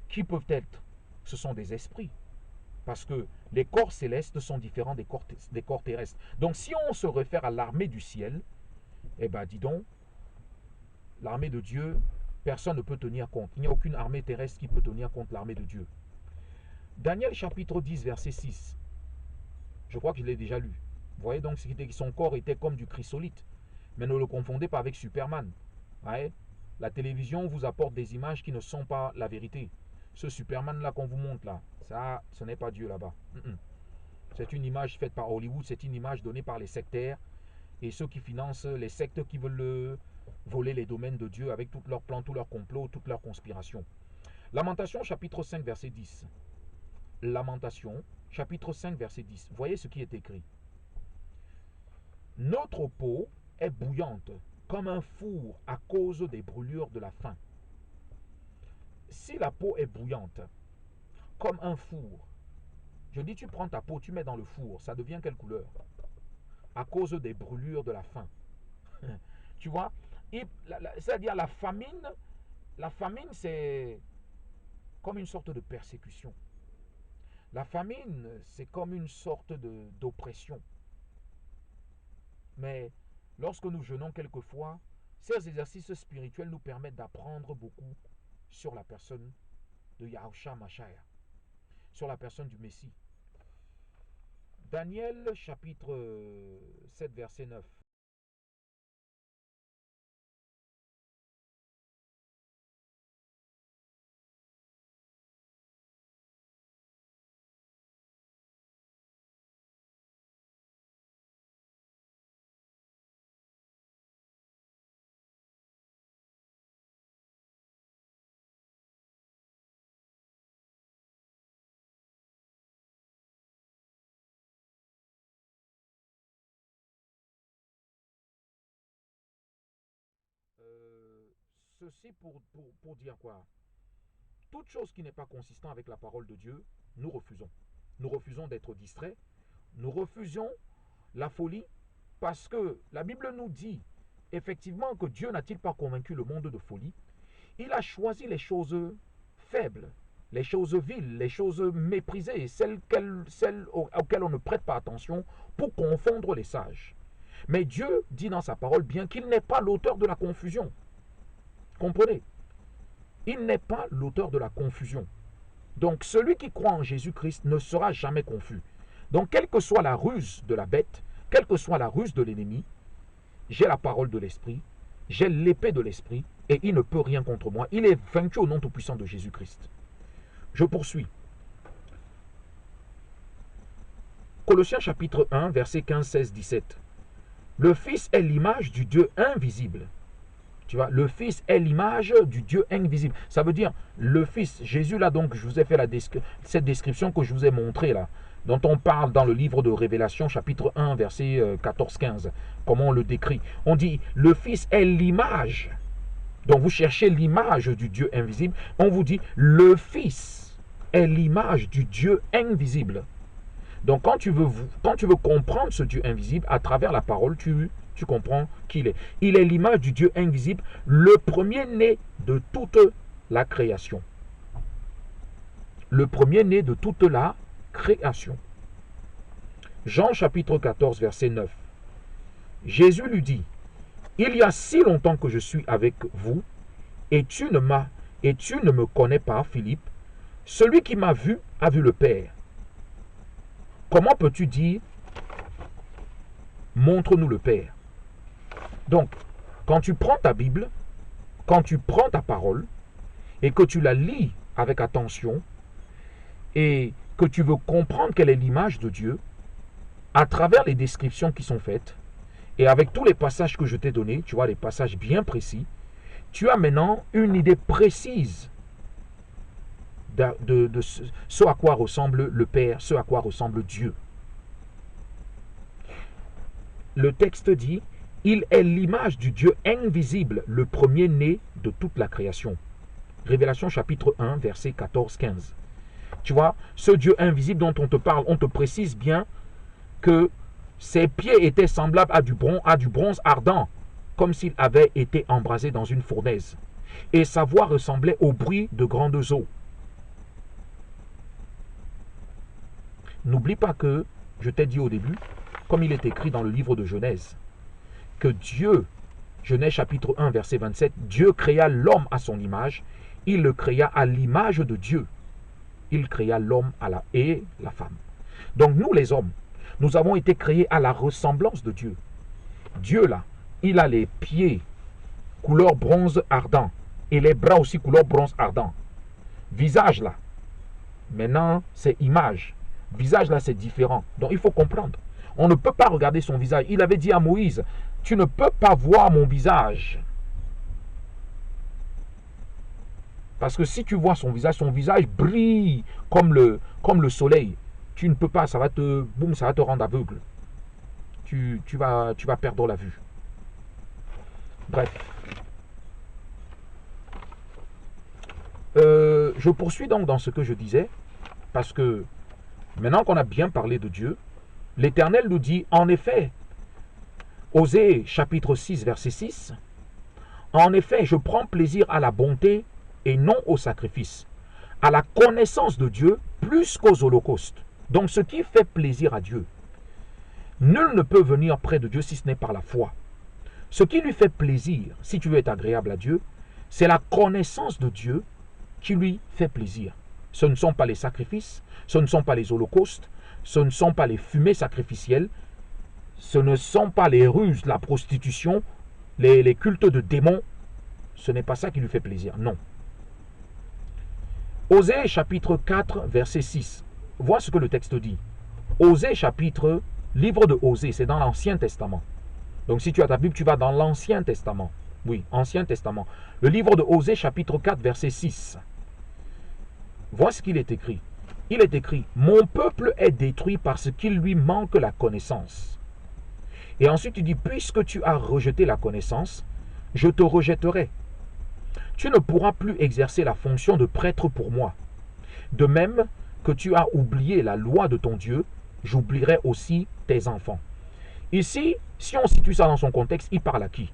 qui peuvent être? Ce sont des esprits. Parce que les corps célestes sont différents des corps terrestres. Donc si on se réfère à l'armée du ciel, eh bien dis donc, l'armée de Dieu, personne ne peut tenir compte. Il n'y a aucune armée terrestre qui peut tenir compte de l'armée de Dieu. Daniel chapitre 10, verset 6. Je crois que je l'ai déjà lu. Vous voyez donc, son corps était comme du chrysolite. Mais ne le confondez pas avec Superman. Ouais? La télévision vous apporte des images qui ne sont pas la vérité. Ce Superman-là qu'on vous montre là, ça, ce n'est pas Dieu là-bas. C'est une image faite par Hollywood, c'est une image donnée par les sectaires et ceux qui financent les sectes qui veulent voler les domaines de Dieu avec tous leurs plans, tous leurs complots, toutes leurs conspirations. Lamentation chapitre 5 verset 10. Lamentation chapitre 5 verset 10. Voyez ce qui est écrit. Notre peau est bouillante comme un four à cause des brûlures de la faim. Si la peau est bouillante comme un four, je dis tu prends ta peau, tu mets dans le four, ça devient quelle couleur? À cause des brûlures de la faim. Tu vois, c'est-à-dire la famine c'est comme une sorte de persécution. La famine, c'est comme une sorte d'oppression. Mais lorsque nous jeûnons quelquefois, ces exercices spirituels nous permettent d'apprendre beaucoup sur la personne de Yahushua Mashiach, sur la personne du Messie. Daniel chapitre 7 verset 9. Ceci pour dire quoi? Toute chose qui n'est pas consistant avec la parole de Dieu, nous refusons. Nous refusons d'être distraits. Nous refusons la folie parce que la Bible nous dit effectivement que Dieu n'a-t-il pas convaincu le monde de folie? Il a choisi les choses faibles, les choses viles, les choses méprisées, celles auxquelles on ne prête pas attention pour confondre les sages. Mais Dieu dit dans sa parole bien qu'il n'est pas l'auteur de la confusion. Comprenez? Il n'est pas l'auteur de la confusion. Donc celui qui croit en Jésus-Christ ne sera jamais confus. Donc quelle que soit la ruse de la bête, quelle que soit la ruse de l'ennemi, j'ai la parole de l'Esprit, j'ai l'épée de l'Esprit, et il ne peut rien contre moi. Il est vaincu au nom tout-puissant de Jésus-Christ. Je poursuis. Colossiens chapitre 1, versets 15, 16, 17. Le Fils est l'image du Dieu invisible, Tu vois, le Fils est l'image du Dieu invisible. Ça veut dire, le Fils, Jésus là, donc, je vous ai fait cette description que je vous ai montrée là, dont on parle dans le livre de Révélation, chapitre 1, verset 14-15. Comment on le décrit? On dit, le Fils est l'image. Donc, vous cherchez l'image du Dieu invisible. On vous dit, le Fils est l'image du Dieu invisible. Donc, quand tu veux comprendre ce Dieu invisible, à travers la parole, tu comprends qui il est. Il est l'image du Dieu invisible, le premier-né de toute la création. Le premier-né de toute la création. Jean chapitre 14, verset 9. Jésus lui dit, il y a si longtemps que je suis avec vous, et tu ne me connais pas, Philippe. Celui qui m'a vu a vu le Père. Comment peux-tu dire, montre-nous le Père? Donc, quand tu prends ta Bible, quand tu prends ta parole, et que tu la lis avec attention, et que tu veux comprendre quelle est l'image de Dieu, à travers les descriptions qui sont faites, et avec tous les passages que je t'ai donnés, tu vois, les passages bien précis, tu as maintenant une idée précise de ce à quoi ressemble le Père, ce à quoi ressemble Dieu. Le texte dit, il est l'image du Dieu invisible, le premier-né de toute la création. Révélation chapitre 1, verset 14-15. Tu vois, ce Dieu invisible dont on te parle, on te précise bien que ses pieds étaient semblables à du bronze ardent, comme s'il avait été embrasé dans une fournaise. Et sa voix ressemblait au bruit de grandes eaux. N'oublie pas que, je t'ai dit au début, comme il est écrit dans le livre de Genèse, que Dieu, Genèse chapitre 1, verset 27, Dieu créa l'homme à son image, il le créa à l'image de Dieu. Il créa l'homme et la femme. Donc nous les hommes, nous avons été créés à la ressemblance de Dieu. Dieu là, il a les pieds couleur bronze ardent et les bras aussi couleur bronze ardent. Visage là, maintenant c'est image. Visage là c'est différent. Donc il faut comprendre. On ne peut pas regarder son visage. Il avait dit à Moïse, tu ne peux pas voir mon visage. Parce que si tu vois son visage brille comme le soleil. Tu ne peux pas, ça va te rendre aveugle. Tu vas perdre la vue. Bref. Je poursuis donc dans ce que je disais, parce que maintenant qu'on a bien parlé de Dieu, l'Éternel nous dit, en effet, Osée chapitre 6, verset 6, en effet, je prends plaisir à la bonté et non au sacrifice, à la connaissance de Dieu plus qu'aux holocaustes. Donc ce qui fait plaisir à Dieu, nul ne peut venir près de Dieu si ce n'est par la foi. Ce qui lui fait plaisir, si tu veux être agréable à Dieu, c'est la connaissance de Dieu qui lui fait plaisir. Ce ne sont pas les sacrifices, ce ne sont pas les holocaustes, ce ne sont pas les fumées sacrificielles, ce ne sont pas les ruses, la prostitution, les cultes de démons. Ce n'est pas ça qui lui fait plaisir, non. Osée chapitre 4, verset 6. Vois ce que le texte dit. Osée livre de Osée, c'est dans l'Ancien Testament. Donc si tu as ta Bible, tu vas dans l'Ancien Testament. Oui, Ancien Testament. Le livre de Osée chapitre 4, verset 6. Vois ce qu'il est écrit. Il est écrit, mon peuple est détruit parce qu'il lui manque la connaissance. Et ensuite il dit, puisque tu as rejeté la connaissance, je te rejetterai. Tu ne pourras plus exercer la fonction de prêtre pour moi. De même que tu as oublié la loi de ton Dieu, j'oublierai aussi tes enfants. Ici, si on situe ça dans son contexte, il parle à qui?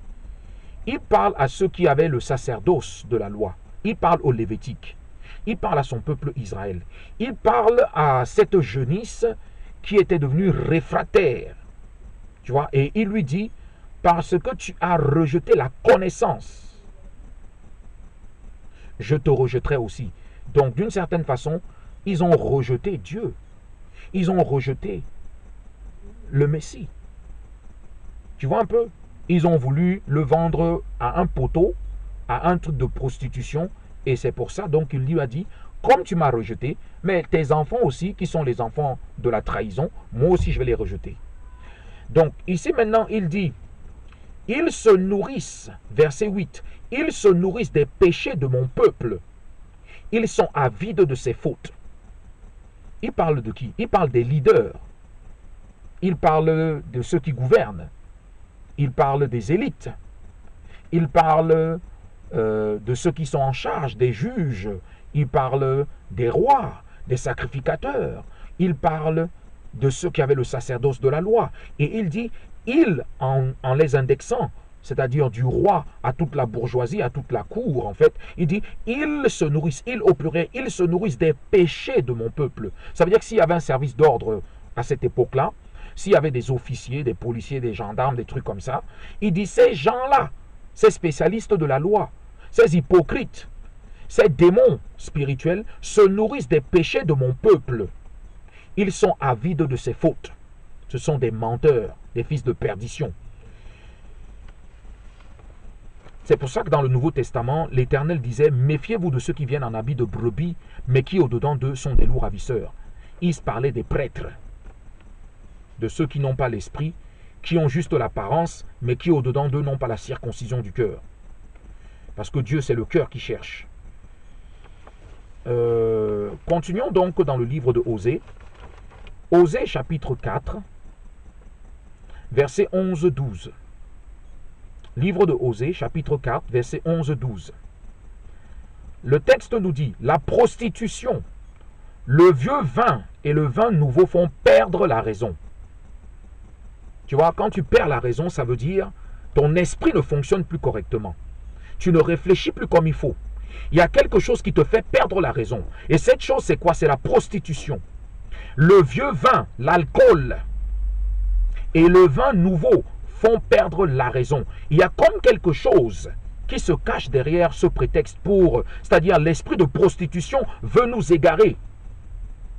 Il parle à ceux qui avaient le sacerdoce de la loi. Il parle aux Lévitiques. Il parle à son peuple Israël. Il parle à cette jeunisse qui était devenue réfractaire. Tu vois, et il lui dit, parce que tu as rejeté la connaissance, je te rejetterai aussi. Donc, d'une certaine façon, ils ont rejeté Dieu. Ils ont rejeté le Messie. Tu vois un peu? Ils ont voulu le vendre à un poteau, à un truc de prostitution. Et c'est pour ça, donc, il lui a dit, comme tu m'as rejeté, mais tes enfants aussi, qui sont les enfants de la trahison, moi aussi, je vais les rejeter. Donc, ici, maintenant, il dit, Ils se nourrissent, verset 8, ils se nourrissent des péchés de mon peuple. Ils sont avides de ses fautes. Il parle de qui? Il parle des leaders. Il parle de ceux qui gouvernent. Il parle des élites. Il parle de ceux qui sont en charge, des juges. Il parle des rois, des sacrificateurs. Il parle de ceux qui avaient le sacerdoce de la loi. Et il dit, en les indexant, c'est-à-dire du roi à toute la bourgeoisie, à toute la cour, en fait, il dit, ils se nourrissent, ils au pluriel, ils se nourrissent des péchés de mon peuple. Ça veut dire que s'il y avait un service d'ordre à cette époque-là, s'il y avait des officiers, des policiers, des gendarmes, des trucs comme ça, il dit, ces gens-là, ces spécialistes de la loi, ces hypocrites, ces démons spirituels se nourrissent des péchés de mon peuple. Ils sont avides de ses fautes. Ce sont des menteurs, des fils de perdition. C'est pour ça que dans le Nouveau Testament, l'Éternel disait, méfiez-vous de ceux qui viennent en habit de brebis, mais qui au-dedans d'eux sont des loups ravisseurs. Il se parlait des prêtres, de ceux qui n'ont pas l'esprit, qui ont juste l'apparence, mais qui au-dedans d'eux n'ont pas la circoncision du cœur. Parce que Dieu, c'est le cœur qui cherche. Continuons donc dans le livre de Osée. Osée chapitre 4, verset 11-12. Livre de Osée chapitre 4, verset 11-12. Le texte nous dit, la prostitution, le vieux vin et le vin nouveau font perdre la raison. Tu vois, quand tu perds la raison, ça veut dire ton esprit ne fonctionne plus correctement. Tu ne réfléchis plus comme il faut. Il y a quelque chose qui te fait perdre la raison. Et cette chose, c'est quoi? C'est la prostitution. Le vieux vin, l'alcool et le vin nouveau font perdre la raison. Il y a comme quelque chose qui se cache derrière ce prétexte c'est-à-dire l'esprit de prostitution veut nous égarer.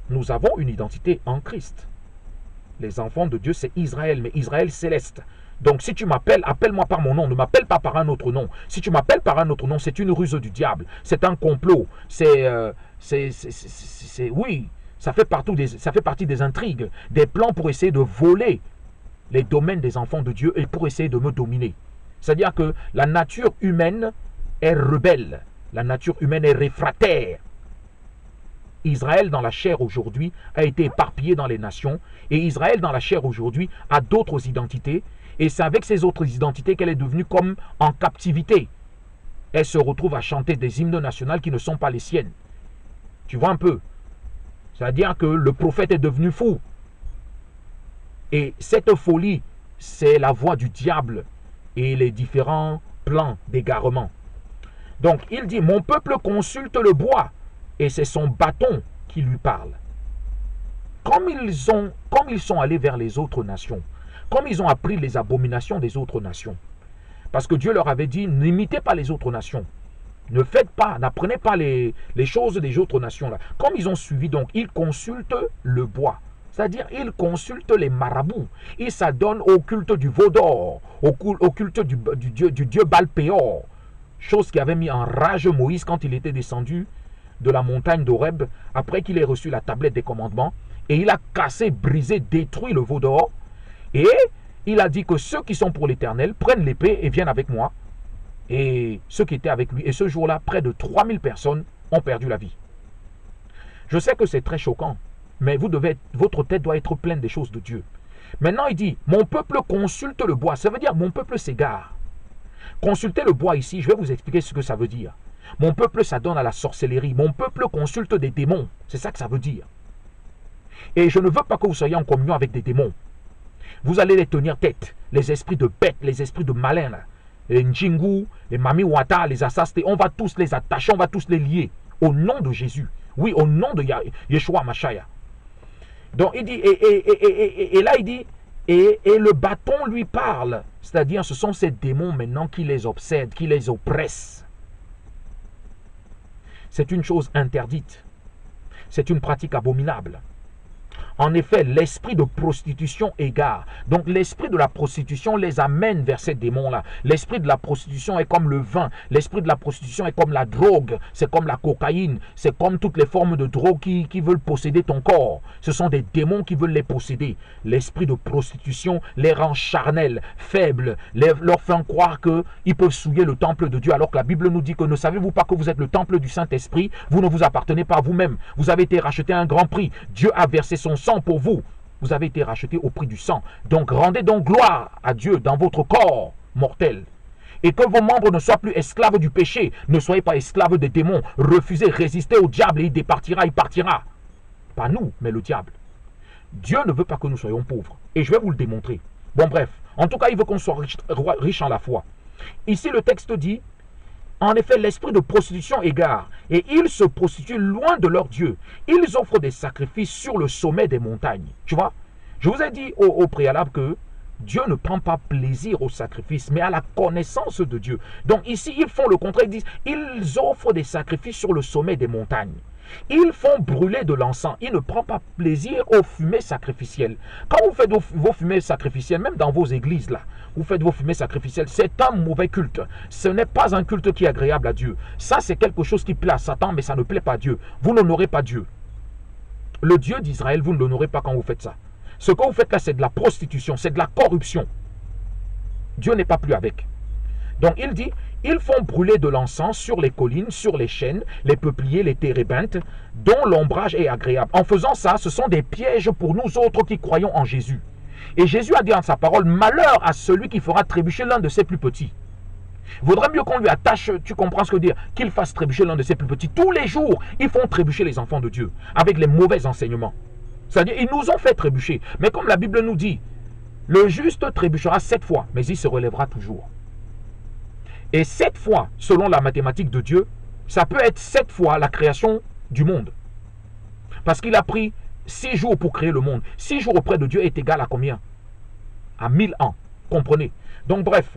Nous avons une identité en Christ. Les enfants de Dieu, c'est Israël, mais Israël céleste. Donc si tu m'appelles, appelle-moi par mon nom, ne m'appelle pas par un autre nom. Si tu m'appelles par un autre nom, c'est une ruse du diable, c'est un complot, oui, ça fait partie des intrigues, des plans pour essayer de voler les domaines des enfants de Dieu et pour essayer de me dominer. C'est-à-dire que la nature humaine est rebelle, la nature humaine est réfractaire. Israël dans la chair aujourd'hui a été éparpillé dans les nations et Israël dans la chair aujourd'hui a d'autres identités. Et c'est avec ces autres identités qu'elle est devenue comme en captivité. Elle se retrouve à chanter des hymnes nationaux qui ne sont pas les siennes. Tu vois un peu? C'est-à-dire que le prophète est devenu fou. Et cette folie, c'est la voix du diable et les différents plans d'égarement. Donc il dit, mon peuple consulte le bois et c'est son bâton qui lui parle. Comme ils sont allés vers les autres nations, comme ils ont appris les abominations des autres nations. Parce que Dieu leur avait dit, n'imitez pas les autres nations. Ne faites pas, n'apprenez pas les choses des autres nations. Là. Comme ils ont suivi, donc, ils consultent le bois. C'est-à-dire, ils consultent les marabouts. Ils s'adonnent au culte du veau d'or, au culte du dieu Baal-Péor. Chose qui avait mis en rage Moïse quand il était descendu de la montagne d'Horeb, après qu'il ait reçu la tablette des commandements. Et il a cassé, brisé, détruit le veau d'or. Et il a dit que ceux qui sont pour l'Éternel prennent l'épée et viennent avec moi. Et ceux qui étaient avec lui, et ce jour-là, près de 3000 personnes ont perdu la vie. Je sais que c'est très choquant, mais votre tête doit être pleine des choses de Dieu. Maintenant, il dit, mon peuple consulte le bois. Ça veut dire, mon peuple s'égare. Consulter le bois ici, je vais vous expliquer ce que ça veut dire. Mon peuple s'adonne à la sorcellerie. Mon peuple consulte des démons. C'est ça que ça veut dire. Et je ne veux pas que vous soyez en communion avec des démons. Vous allez les tenir tête, les esprits de bêtes, les esprits de malins, là. Les Njingu, les Mamiwata, les Assastés, on va tous les attacher, on va tous les lier, au nom de Jésus. Oui, au nom de Yeshua Machaya. Donc il dit, et là il dit, et le bâton lui parle, c'est-à-dire ce sont ces démons maintenant qui les obsèdent, qui les oppressent. C'est une chose interdite, c'est une pratique abominable. En effet, l'esprit de prostitution égare. Donc l'esprit de la prostitution les amène vers ces démons-là. L'esprit de la prostitution est comme le vin. L'esprit de la prostitution est comme la drogue. C'est comme la cocaïne. C'est comme toutes les formes de drogue qui veulent posséder ton corps. Ce sont des démons qui veulent les posséder. L'esprit de prostitution les rend charnels, faibles, leur fait croire qu'ils peuvent souiller le temple de Dieu, alors que la Bible nous dit que ne savez-vous pas que vous êtes le temple du Saint-Esprit? Vous ne vous appartenez pas à vous-même. Vous avez été racheté à un grand prix. Dieu a versé son sang pour vous. Vous avez été racheté au prix du sang. Donc rendez donc gloire à Dieu dans votre corps mortel. Et que vos membres ne soient plus esclaves du péché. Ne soyez pas esclaves des démons. Refusez, résistez au diable et il départira, il partira. Pas nous, mais le diable. Dieu ne veut pas que nous soyons pauvres. Et je vais vous le démontrer. Bon bref, en tout cas, il veut qu'on soit riche en la foi. Ici, le texte dit, en effet, l'esprit de prostitution égare, et ils se prostituent loin de leur Dieu. Ils offrent des sacrifices sur le sommet des montagnes. Tu vois, je vous ai dit au préalable que Dieu ne prend pas plaisir au sacrifice, mais à la connaissance de Dieu. Donc ici, ils font le contraire. Ils disent, ils offrent des sacrifices sur le sommet des montagnes. Ils font brûler de l'encens. Ils ne prennent pas plaisir aux fumées sacrificielles. Quand vous faites vos fumées sacrificielles, même dans vos églises, là, vous faites vos fumées sacrificielles, c'est un mauvais culte. Ce n'est pas un culte qui est agréable à Dieu. Ça, c'est quelque chose qui plaît à Satan, mais ça ne plaît pas à Dieu. Vous n'honorez pas Dieu. Le Dieu d'Israël, vous ne l'honorez pas quand vous faites ça. Ce que vous faites là, c'est de la prostitution, c'est de la corruption. Dieu n'est pas plus avec. Donc il dit, ils font brûler de l'encens sur les collines, sur les chênes, les peupliers, les térébinthes, dont l'ombrage est agréable. En faisant ça, ce sont des pièges pour nous autres qui croyons en Jésus. Et Jésus a dit en sa parole, malheur à celui qui fera trébucher l'un de ses plus petits. Il vaudrait mieux qu'on lui attache, tu comprends ce que je veux dire, qu'il fasse trébucher l'un de ses plus petits. Tous les jours, ils font trébucher les enfants de Dieu, avec les mauvais enseignements. C'est-à-dire, ils nous ont fait trébucher. Mais comme la Bible nous dit, le juste trébuchera 7 fois, mais il se relèvera toujours. Et 7 fois, selon la mathématique de Dieu, ça peut être 7 fois la création du monde. Parce qu'il a pris 6 jours pour créer le monde. 6 jours auprès de Dieu est égal à combien? À 1000 ans. Comprenez? Donc bref,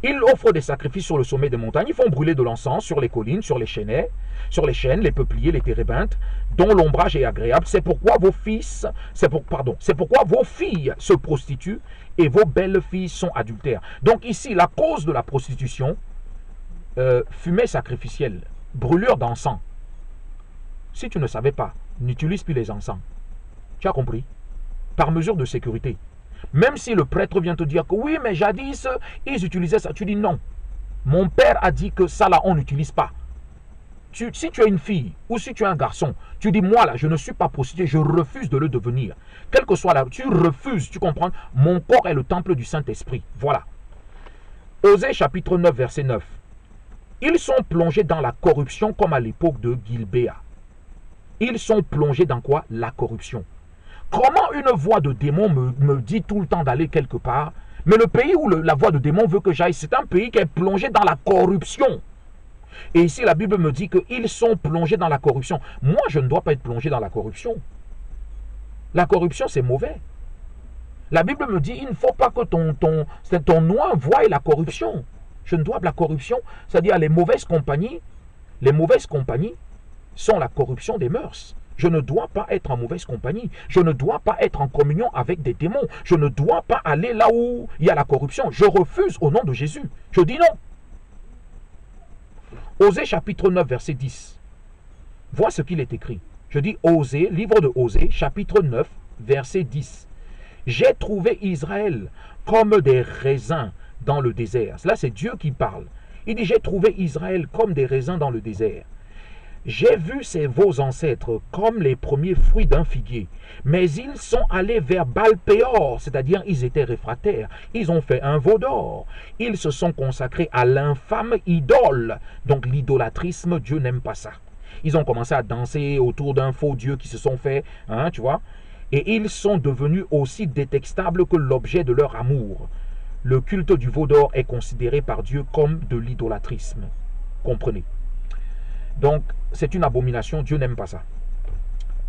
ils offrent des sacrifices sur le sommet des montagnes. Ils font brûler de l'encens sur les collines, sur les chênes, les peupliers, les térébinthes, dont l'ombrage est agréable. C'est pourquoi vos fils, c'est pourquoi vos filles se prostituent et vos belles filles sont adultères. Donc ici, la cause de la prostitution, fumée sacrificielle, brûlure d'encens. Si tu ne savais pas, n'utilise plus les encens. Tu as compris? Par mesure de sécurité. Même si le prêtre vient te dire que oui, mais jadis, ils utilisaient ça. Tu dis non. Mon père a dit que ça là, on n'utilise pas. Si tu es une fille ou si tu es un garçon, tu dis moi là, je ne suis pas prostitué, je refuse de le devenir. Quel que soit là, tu refuses, tu comprends? Mon corps est le temple du Saint-Esprit. Voilà. Osée chapitre 9, verset 9. Ils sont plongés dans la corruption comme à l'époque de Gilbéa. Ils sont plongés dans quoi? La corruption. Comment une voix de démon me dit tout le temps d'aller quelque part, mais le pays où la voix de démon veut que j'aille, c'est un pays qui est plongé dans la corruption. Et ici, la Bible me dit qu'ils sont plongés dans la corruption. Moi, je ne dois pas être plongé dans la corruption. La corruption, c'est mauvais. La Bible me dit, il ne faut pas que ton oint voie la corruption. Je ne dois pas la corruption, c'est-à-dire les mauvaises compagnies sont la corruption des mœurs. Je ne dois pas être en mauvaise compagnie. Je ne dois pas être en communion avec des démons. Je ne dois pas aller là où il y a la corruption. Je refuse au nom de Jésus. Je dis non. Osée chapitre 9, verset 10. Vois ce qu'il est écrit. Je dis Osée, livre de Osée, chapitre 9, verset 10. J'ai trouvé Israël comme des raisins dans le désert. Là, c'est Dieu qui parle. Il dit, j'ai trouvé Israël comme des raisins dans le désert. J'ai vu vos ancêtres comme les premiers fruits d'un figuier, mais ils sont allés vers Baal-Péor, c'est-à-dire ils étaient réfractaires, ils ont fait un veau d'or, ils se sont consacrés à l'infâme idole, donc l'idolâtrisme, Dieu n'aime pas ça. Ils ont commencé à danser autour d'un faux Dieu qui se sont fait, tu vois, et ils sont devenus aussi détestables que l'objet de leur amour. Le culte du veau d'or est considéré par Dieu comme de l'idolâtrisme, comprenez. Donc, c'est une abomination, Dieu n'aime pas ça.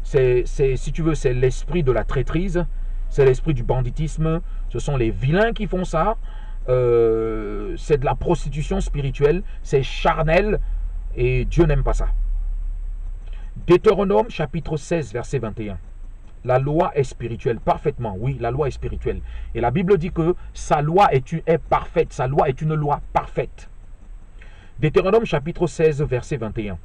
Si tu veux, c'est l'esprit de la traîtrise, c'est l'esprit du banditisme, ce sont les vilains qui font ça, c'est de la prostitution spirituelle, c'est charnel, et Dieu n'aime pas ça. Deutéronome chapitre 16, verset 21. La loi est spirituelle, parfaitement, oui, la loi est spirituelle. Et la Bible dit que sa loi est parfaite, sa loi est une loi parfaite. Deutéronome chapitre 16, verset 21.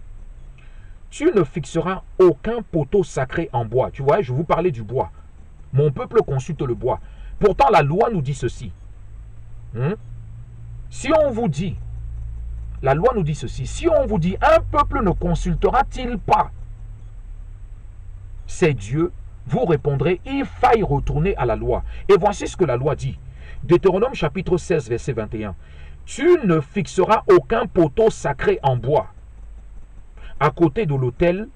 Tu ne fixeras aucun poteau sacré en bois. Tu vois, je vous parlais du bois. Mon peuple consulte le bois. Pourtant, la loi nous dit ceci. Si on vous dit, la loi nous dit ceci, si on vous dit, un peuple ne consultera-t-il pas ses dieux, vous répondrez, il faille retourner à la loi. Et voici ce que la loi dit. Deutéronome chapitre 16, verset 21. Tu ne fixeras aucun poteau sacré en bois à côté de l'autel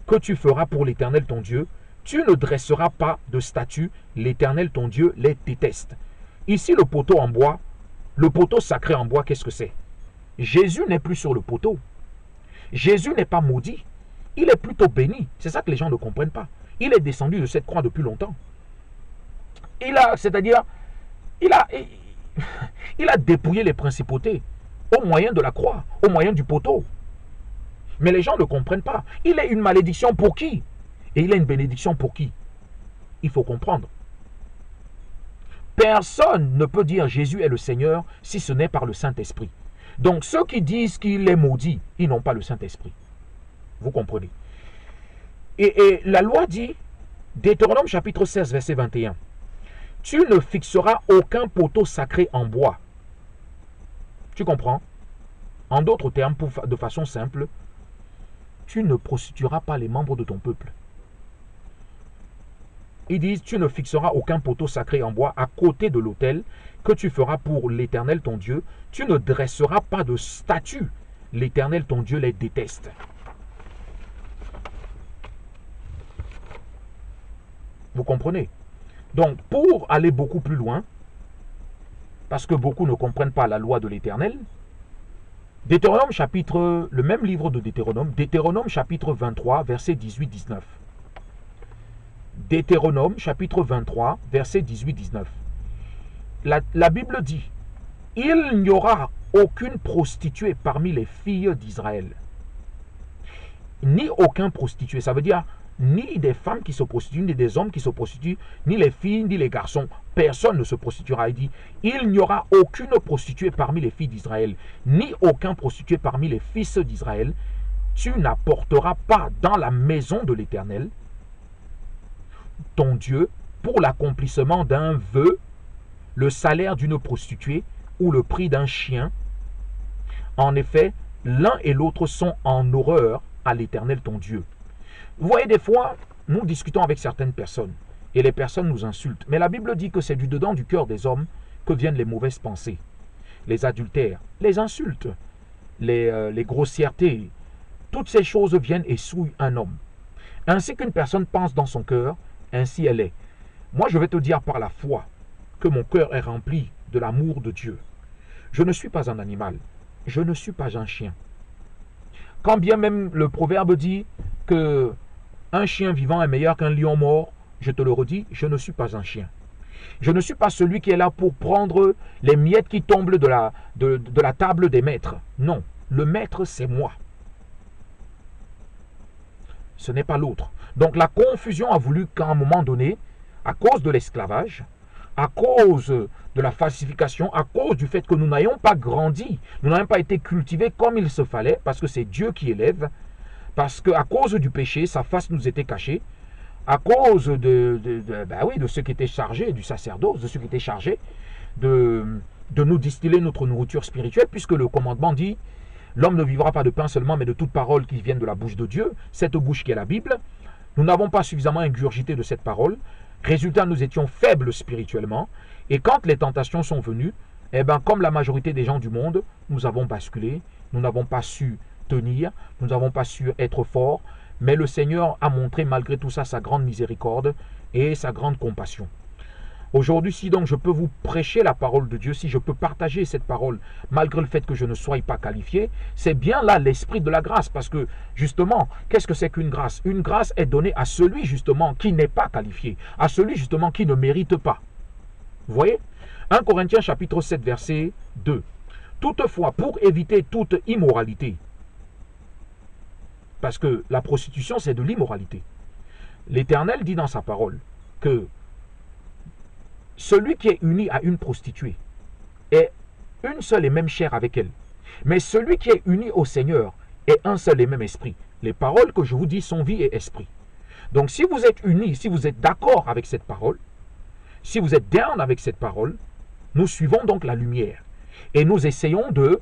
que tu feras pour l'Éternel ton Dieu. Tu ne dresseras pas de statue, l'Éternel ton Dieu les déteste. Ici, le poteau en bois, le poteau sacré en bois, qu'est-ce que c'est? Jésus n'est plus sur le poteau. Jésus n'est pas maudit. Il est plutôt béni. C'est ça que les gens ne comprennent pas. Il est descendu de cette croix depuis longtemps. C'est-à-dire, il a dépouillé les principautés au moyen de la croix, au moyen du poteau. Mais les gens ne comprennent pas. Il est une malédiction pour qui? Et il est une bénédiction pour qui? Il faut comprendre. Personne ne peut dire Jésus est le Seigneur si ce n'est par le Saint-Esprit. Donc ceux qui disent qu'il est maudit, ils n'ont pas le Saint-Esprit. Vous comprenez? Et la loi dit, Deutéronome chapitre 16, verset 21, tu ne fixeras aucun poteau sacré en bois. Tu comprends? En d'autres termes, de façon simple, tu ne prostitueras pas les membres de ton peuple. Ils disent, tu ne fixeras aucun poteau sacré en bois à côté de l'autel que tu feras pour l'Éternel ton Dieu. Tu ne dresseras pas de statue. L'Éternel ton Dieu les déteste. Vous comprenez? Donc, pour aller beaucoup plus loin, parce que beaucoup ne comprennent pas la loi de l'Éternel, Deutéronome chapitre, le même livre de Deutéronome, Deutéronome chapitre 23, verset 18-19. Deutéronome chapitre 23, verset 18-19. La Bible dit, il n'y aura aucune prostituée parmi les filles d'Israël. Ni aucun prostitué, ça veut dire ni des femmes qui se prostituent, ni des hommes qui se prostituent, ni les filles, ni les garçons. Personne ne se prostituera. Il dit, il n'y aura aucune prostituée parmi les filles d'Israël, ni aucun prostitué parmi les fils d'Israël. Tu n'apporteras pas dans la maison de l'Éternel, ton Dieu, pour l'accomplissement d'un vœu, le salaire d'une prostituée ou le prix d'un chien. En effet, l'un et l'autre sont en horreur à l'Éternel ton Dieu. Vous voyez, des fois, nous discutons avec certaines personnes et les personnes nous insultent. Mais la Bible dit que c'est du dedans du cœur des hommes que viennent les mauvaises pensées, les adultères, les insultes, les grossièretés. Toutes ces choses viennent et souillent un homme. Ainsi qu'une personne pense dans son cœur, ainsi elle est. Moi, je vais te dire par la foi que mon cœur est rempli de l'amour de Dieu. Je ne suis pas un animal. Je ne suis pas un chien. Quand bien même le proverbe dit que un chien vivant est meilleur qu'un lion mort, je te le redis, je ne suis pas un chien. Je ne suis pas celui qui est là pour prendre les miettes qui tombent de la table des maîtres. Non, le maître, c'est moi. Ce n'est pas l'autre. Donc la confusion a voulu qu'à un moment donné, à cause de l'esclavage, à cause de la falsification, à cause du fait que nous n'ayons pas grandi, nous n'ayons pas été cultivés comme il se fallait, parce que c'est Dieu qui élève, parce qu'à cause du péché, sa face nous était cachée, à cause de ceux qui étaient chargés, du sacerdoce, de ceux qui étaient chargés de nous distiller notre nourriture spirituelle, puisque le commandement dit, l'homme ne vivra pas de pain seulement, mais de toute parole qui vienne de la bouche de Dieu, cette bouche qui est la Bible. Nous n'avons pas suffisamment ingurgité de cette parole. Résultat, nous étions faibles spirituellement. Et quand les tentations sont venues, comme la majorité des gens du monde, nous avons basculé. Nous n'avons pas su tenir. Nous n'avons pas su être forts. Mais le Seigneur a montré malgré tout ça sa grande miséricorde et sa grande compassion. Aujourd'hui, si donc je peux vous prêcher la parole de Dieu, si je peux partager cette parole, malgré le fait que je ne sois pas qualifié, c'est bien là l'esprit de la grâce. Parce que, justement, qu'est-ce que c'est qu'une grâce? Une grâce est donnée à celui, justement, qui n'est pas qualifié, à celui, justement, qui ne mérite pas. Vous voyez? 1 Corinthiens chapitre 7, verset 2. Toutefois, pour éviter toute immoralité, parce que la prostitution, c'est de l'immoralité. l'Éternel dit dans sa parole que celui qui est uni à une prostituée est une seule et même chair avec elle. Mais celui qui est uni au Seigneur est un seul et même esprit. Les paroles que je vous dis sont vie et esprit. Donc si vous êtes unis, si vous êtes d'accord avec cette parole, si vous êtes down avec cette parole, nous suivons donc la lumière. Et nous essayons de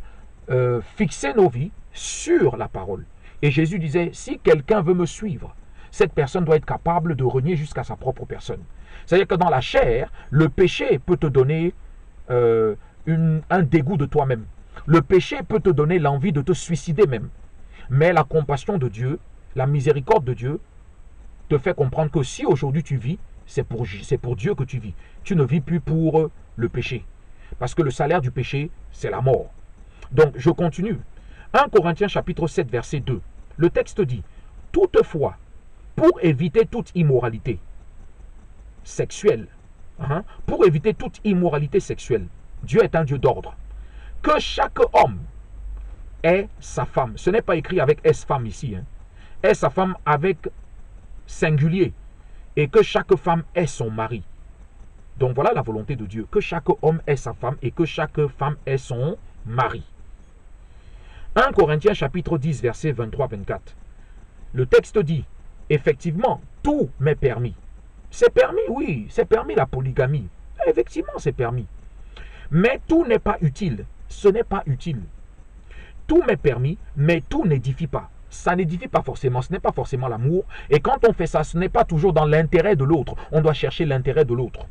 fixer nos vies sur la parole. Et Jésus disait, si quelqu'un veut me suivre, cette personne doit être capable de renier jusqu'à sa propre personne. C'est-à-dire que dans la chair, le péché peut te donner un dégoût de toi-même. Le péché peut te donner l'envie de te suicider même. Mais la compassion de Dieu, la miséricorde de Dieu, te fait comprendre que si aujourd'hui tu vis, c'est pour Dieu que tu vis. Tu ne vis plus pour le péché. Parce que le salaire du péché, c'est la mort. Donc, je continue. 1 Corinthiens chapitre 7, verset 2. Le texte dit, « Toutefois, pour éviter toute immoralité sexuelle, pour éviter toute immoralité sexuelle, Dieu est un Dieu d'ordre, que chaque homme ait sa femme. » Ce n'est pas écrit avec S-femme ici. Ait sa femme avec singulier. Et que chaque femme ait son mari. Donc voilà la volonté de Dieu. Que chaque homme ait sa femme et que chaque femme ait son mari. 1 Corinthiens chapitre 10 verset 23-24. Le texte dit, effectivement, tout m'est permis. C'est permis, oui, c'est permis la polygamie. Effectivement, c'est permis. Mais tout n'est pas utile. Ce n'est pas utile. Tout m'est permis, mais tout n'édifie pas. Ça n'édifie pas forcément, ce n'est pas forcément l'amour. Et quand on fait ça, ce n'est pas toujours dans l'intérêt de l'autre. On doit chercher l'intérêt de l'autre.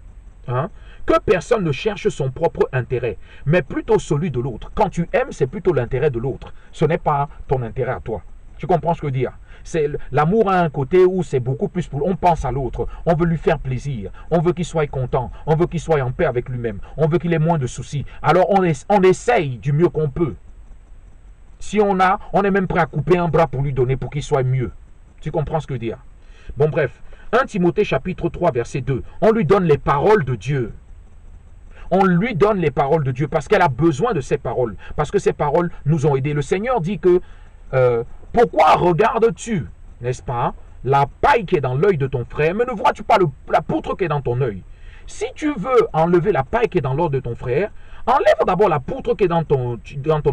Que personne ne cherche son propre intérêt, mais plutôt celui de l'autre. Quand tu aimes, c'est plutôt l'intérêt de l'autre. Ce n'est pas ton intérêt à toi. Tu comprends ce que je veux dire? L'amour a un côté où c'est beaucoup plus pour... On pense à l'autre, on veut lui faire plaisir, on veut qu'il soit content, on veut qu'il soit en paix avec lui-même, on veut qu'il ait moins de soucis. Alors on essaye du mieux qu'on peut. Si on est même prêt à couper un bras pour lui donner, pour qu'il soit mieux. Tu comprends ce que je veux dire? Bon bref, 1 Timothée chapitre 3 verset 2, on lui donne les paroles de Dieu. On lui donne les paroles de Dieu parce qu'elle a besoin de ces paroles. Parce que ces paroles nous ont aidés. Le Seigneur dit que, pourquoi regardes-tu, n'est-ce pas, la paille qui est dans l'œil de ton frère, mais ne vois-tu pas la poutre qui est dans ton œil? Si tu veux enlever la paille qui est dans l'œil de ton frère, enlève d'abord la poutre qui est dans ton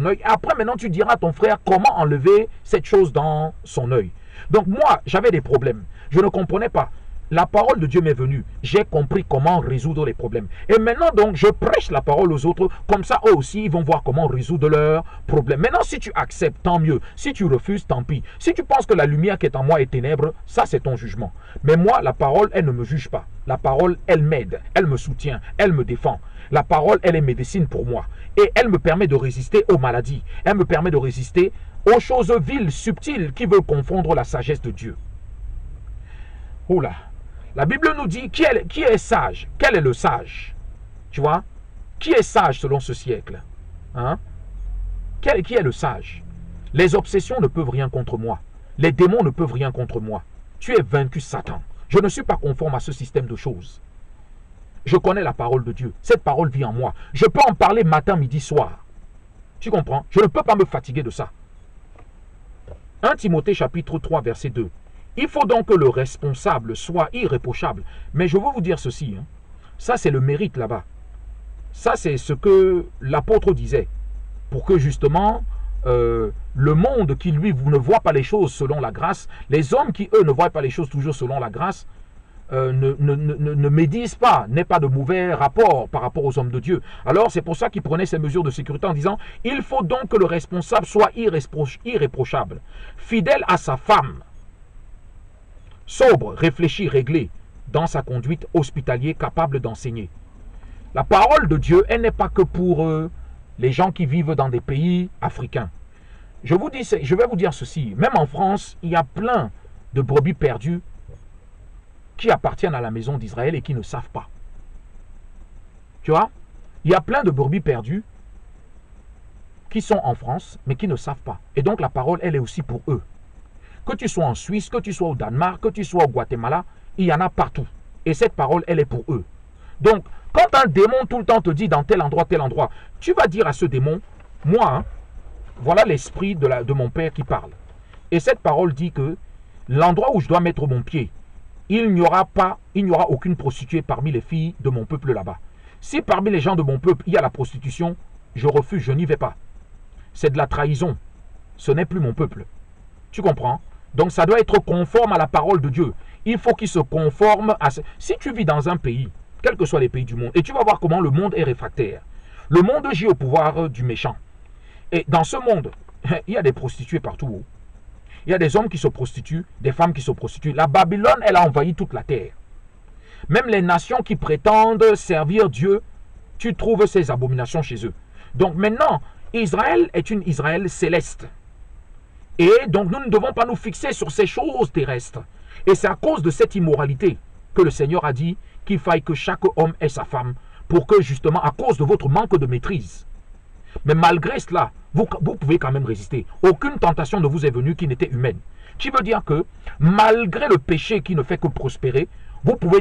œil. Et après, maintenant, tu diras à ton frère comment enlever cette chose dans son œil. Donc moi, j'avais des problèmes. Je ne comprenais pas. La parole de Dieu m'est venue. J'ai compris comment résoudre les problèmes. Et maintenant, donc, je prêche la parole aux autres. Comme ça, eux aussi, ils vont voir comment résoudre leurs problèmes. Maintenant, si tu acceptes, tant mieux. Si tu refuses, tant pis. Si tu penses que la lumière qui est en moi est ténèbre, ça, c'est ton jugement. Mais moi, la parole, elle ne me juge pas. La parole, elle m'aide. Elle me soutient. Elle me défend. La parole, elle est médecine pour moi. Et elle me permet de résister aux maladies. Elle me permet de résister aux choses viles, subtiles, qui veulent confondre la sagesse de Dieu. Oula. La Bible nous dit qui est sage. Quel est le sage? Tu vois? Qui est sage selon ce siècle? Qui est le sage? Les obsessions ne peuvent rien contre moi. Les démons ne peuvent rien contre moi. Tu es vaincu, Satan. Je ne suis pas conforme à ce système de choses. Je connais la parole de Dieu. Cette parole vit en moi. Je peux en parler matin, midi, soir. Tu comprends? Je ne peux pas me fatiguer de ça. 1 Timothée chapitre 3 verset 2. Il faut donc que le responsable soit irréprochable. Mais je veux vous dire ceci. Ça, c'est le mérite là-bas. Ça, c'est ce que l'apôtre disait. Pour que justement, le monde qui, lui, ne voit pas les choses selon la grâce, les hommes qui, eux, ne voient pas les choses toujours selon la grâce, ne médisent pas, n'aient pas de mauvais rapport par rapport aux hommes de Dieu. Alors, c'est pour ça qu'ils prenaient ces mesures de sécurité en disant, il faut donc que le responsable soit irréprochable, fidèle à sa femme, sobre, réfléchi, réglé dans sa conduite, hospitalier, capable d'enseigner. La parole de Dieu, elle n'est pas que pour les gens qui vivent dans des pays africains. Je vais vous dire ceci, même en France, il y a plein de brebis perdues qui appartiennent à la maison d'Israël et qui ne savent pas. Tu vois? Il y a plein de brebis perdues qui sont en France, mais qui ne savent pas. Et donc la parole, elle est aussi pour eux. Que tu sois en Suisse, que tu sois au Danemark, que tu sois au Guatemala, il y en a partout. Et cette parole, elle est pour eux. Donc, quand un démon tout le temps te dit dans tel endroit, tu vas dire à ce démon, moi, voilà l'esprit de mon Père qui parle. Et cette parole dit que l'endroit où je dois mettre mon pied, il n'y aura aucune prostituée parmi les filles de mon peuple là-bas. Si parmi les gens de mon peuple, il y a la prostitution, je refuse, je n'y vais pas. C'est de la trahison. Ce n'est plus mon peuple. Tu comprends? Donc ça doit être conforme à la parole de Dieu. Il faut qu'il se conforme à... Si tu vis dans un pays, quels que soient les pays du monde, et tu vas voir comment le monde est réfractaire. Le monde gît au pouvoir du méchant. Et dans ce monde, il y a des prostituées partout. Il y a des hommes qui se prostituent, des femmes qui se prostituent. La Babylone, elle a envahi toute la terre. Même les nations qui prétendent servir Dieu, tu trouves ces abominations chez eux. Donc maintenant, Israël est une Israël céleste. Et donc nous ne devons pas nous fixer sur ces choses terrestres. Et c'est à cause de cette immoralité que le Seigneur a dit qu'il faille que chaque homme ait sa femme, pour que justement, à cause de votre manque de maîtrise. Mais malgré cela, vous pouvez quand même résister. Aucune tentation ne vous est venue qui n'était humaine. Qui veut dire que malgré le péché qui ne fait que prospérer, vous pouvez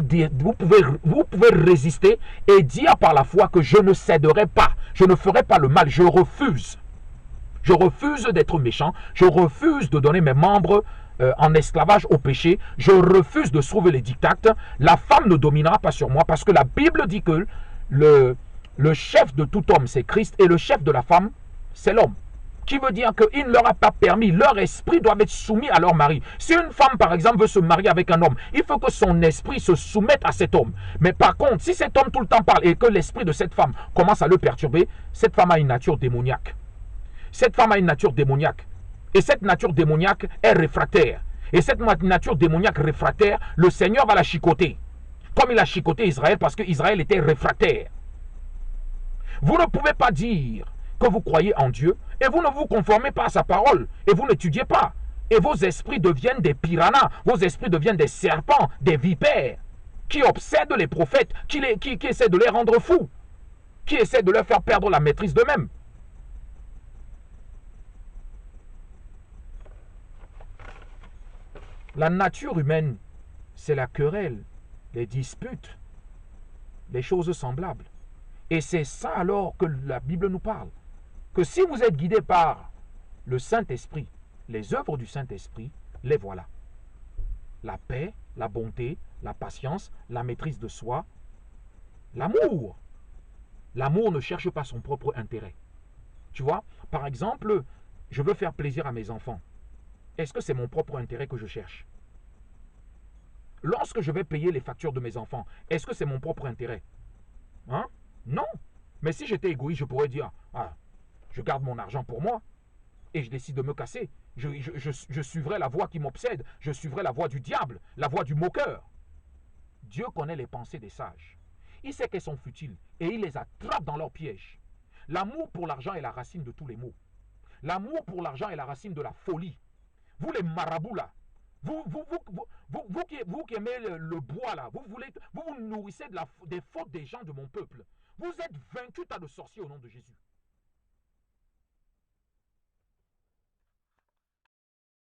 résister et dire par la foi que je ne céderai pas, je ne ferai pas le mal, je refuse. Je refuse d'être méchant, je refuse de donner mes membres en esclavage au péché, je refuse de sauver les dictates. La femme ne dominera pas sur moi parce que la Bible dit que le chef de tout homme, c'est Christ, et le chef de la femme, c'est l'homme. Qui veut dire qu'il ne leur a pas permis, leur esprit doit être soumis à leur mari. Si une femme, par exemple, veut se marier avec un homme, il faut que son esprit se soumette à cet homme. Mais par contre, si cet homme tout le temps parle et que l'esprit de cette femme commence à le perturber, cette femme a une nature démoniaque. Cette femme a une nature démoniaque. Et cette nature démoniaque est réfractaire. Et cette nature démoniaque réfractaire, le Seigneur va la chicoter. Comme il a chicoté Israël parce qu'Israël était réfractaire. Vous ne pouvez pas dire que vous croyez en Dieu et vous ne vous conformez pas à sa parole et vous n'étudiez pas. Et vos esprits deviennent des piranhas, vos esprits deviennent des serpents, des vipères qui obsèdent les prophètes, qui essaient de les rendre fous, qui essaient de leur faire perdre la maîtrise d'eux-mêmes. La nature humaine, c'est la querelle, les disputes, les choses semblables. Et c'est ça alors que la Bible nous parle. Que si vous êtes guidé par le Saint-Esprit, les œuvres du Saint-Esprit, les voilà. La paix, la bonté, la patience, la maîtrise de soi, l'amour. L'amour ne cherche pas son propre intérêt. Tu vois, par exemple, je veux faire plaisir à mes enfants. Est-ce que c'est mon propre intérêt que je cherche? Lorsque je vais payer les factures de mes enfants, est-ce que c'est mon propre intérêt? Hein? Non. Mais si j'étais égoïste, je pourrais dire, ah, je garde mon argent pour moi et je décide de me casser. Je suivrai la voie qui m'obsède, je suivrai la voie du diable, la voie du moqueur. Dieu connaît les pensées des sages. Il sait qu'elles sont futiles et il les attrape dans leur piège. L'amour pour l'argent est la racine de tous les maux. L'amour pour l'argent est la racine de la folie. Vous les marabouts là, vous qui aimez le bois là, vous vous nourrissez des fautes des gens de mon peuple. Vous êtes vaincus tas de sorciers au nom de Jésus.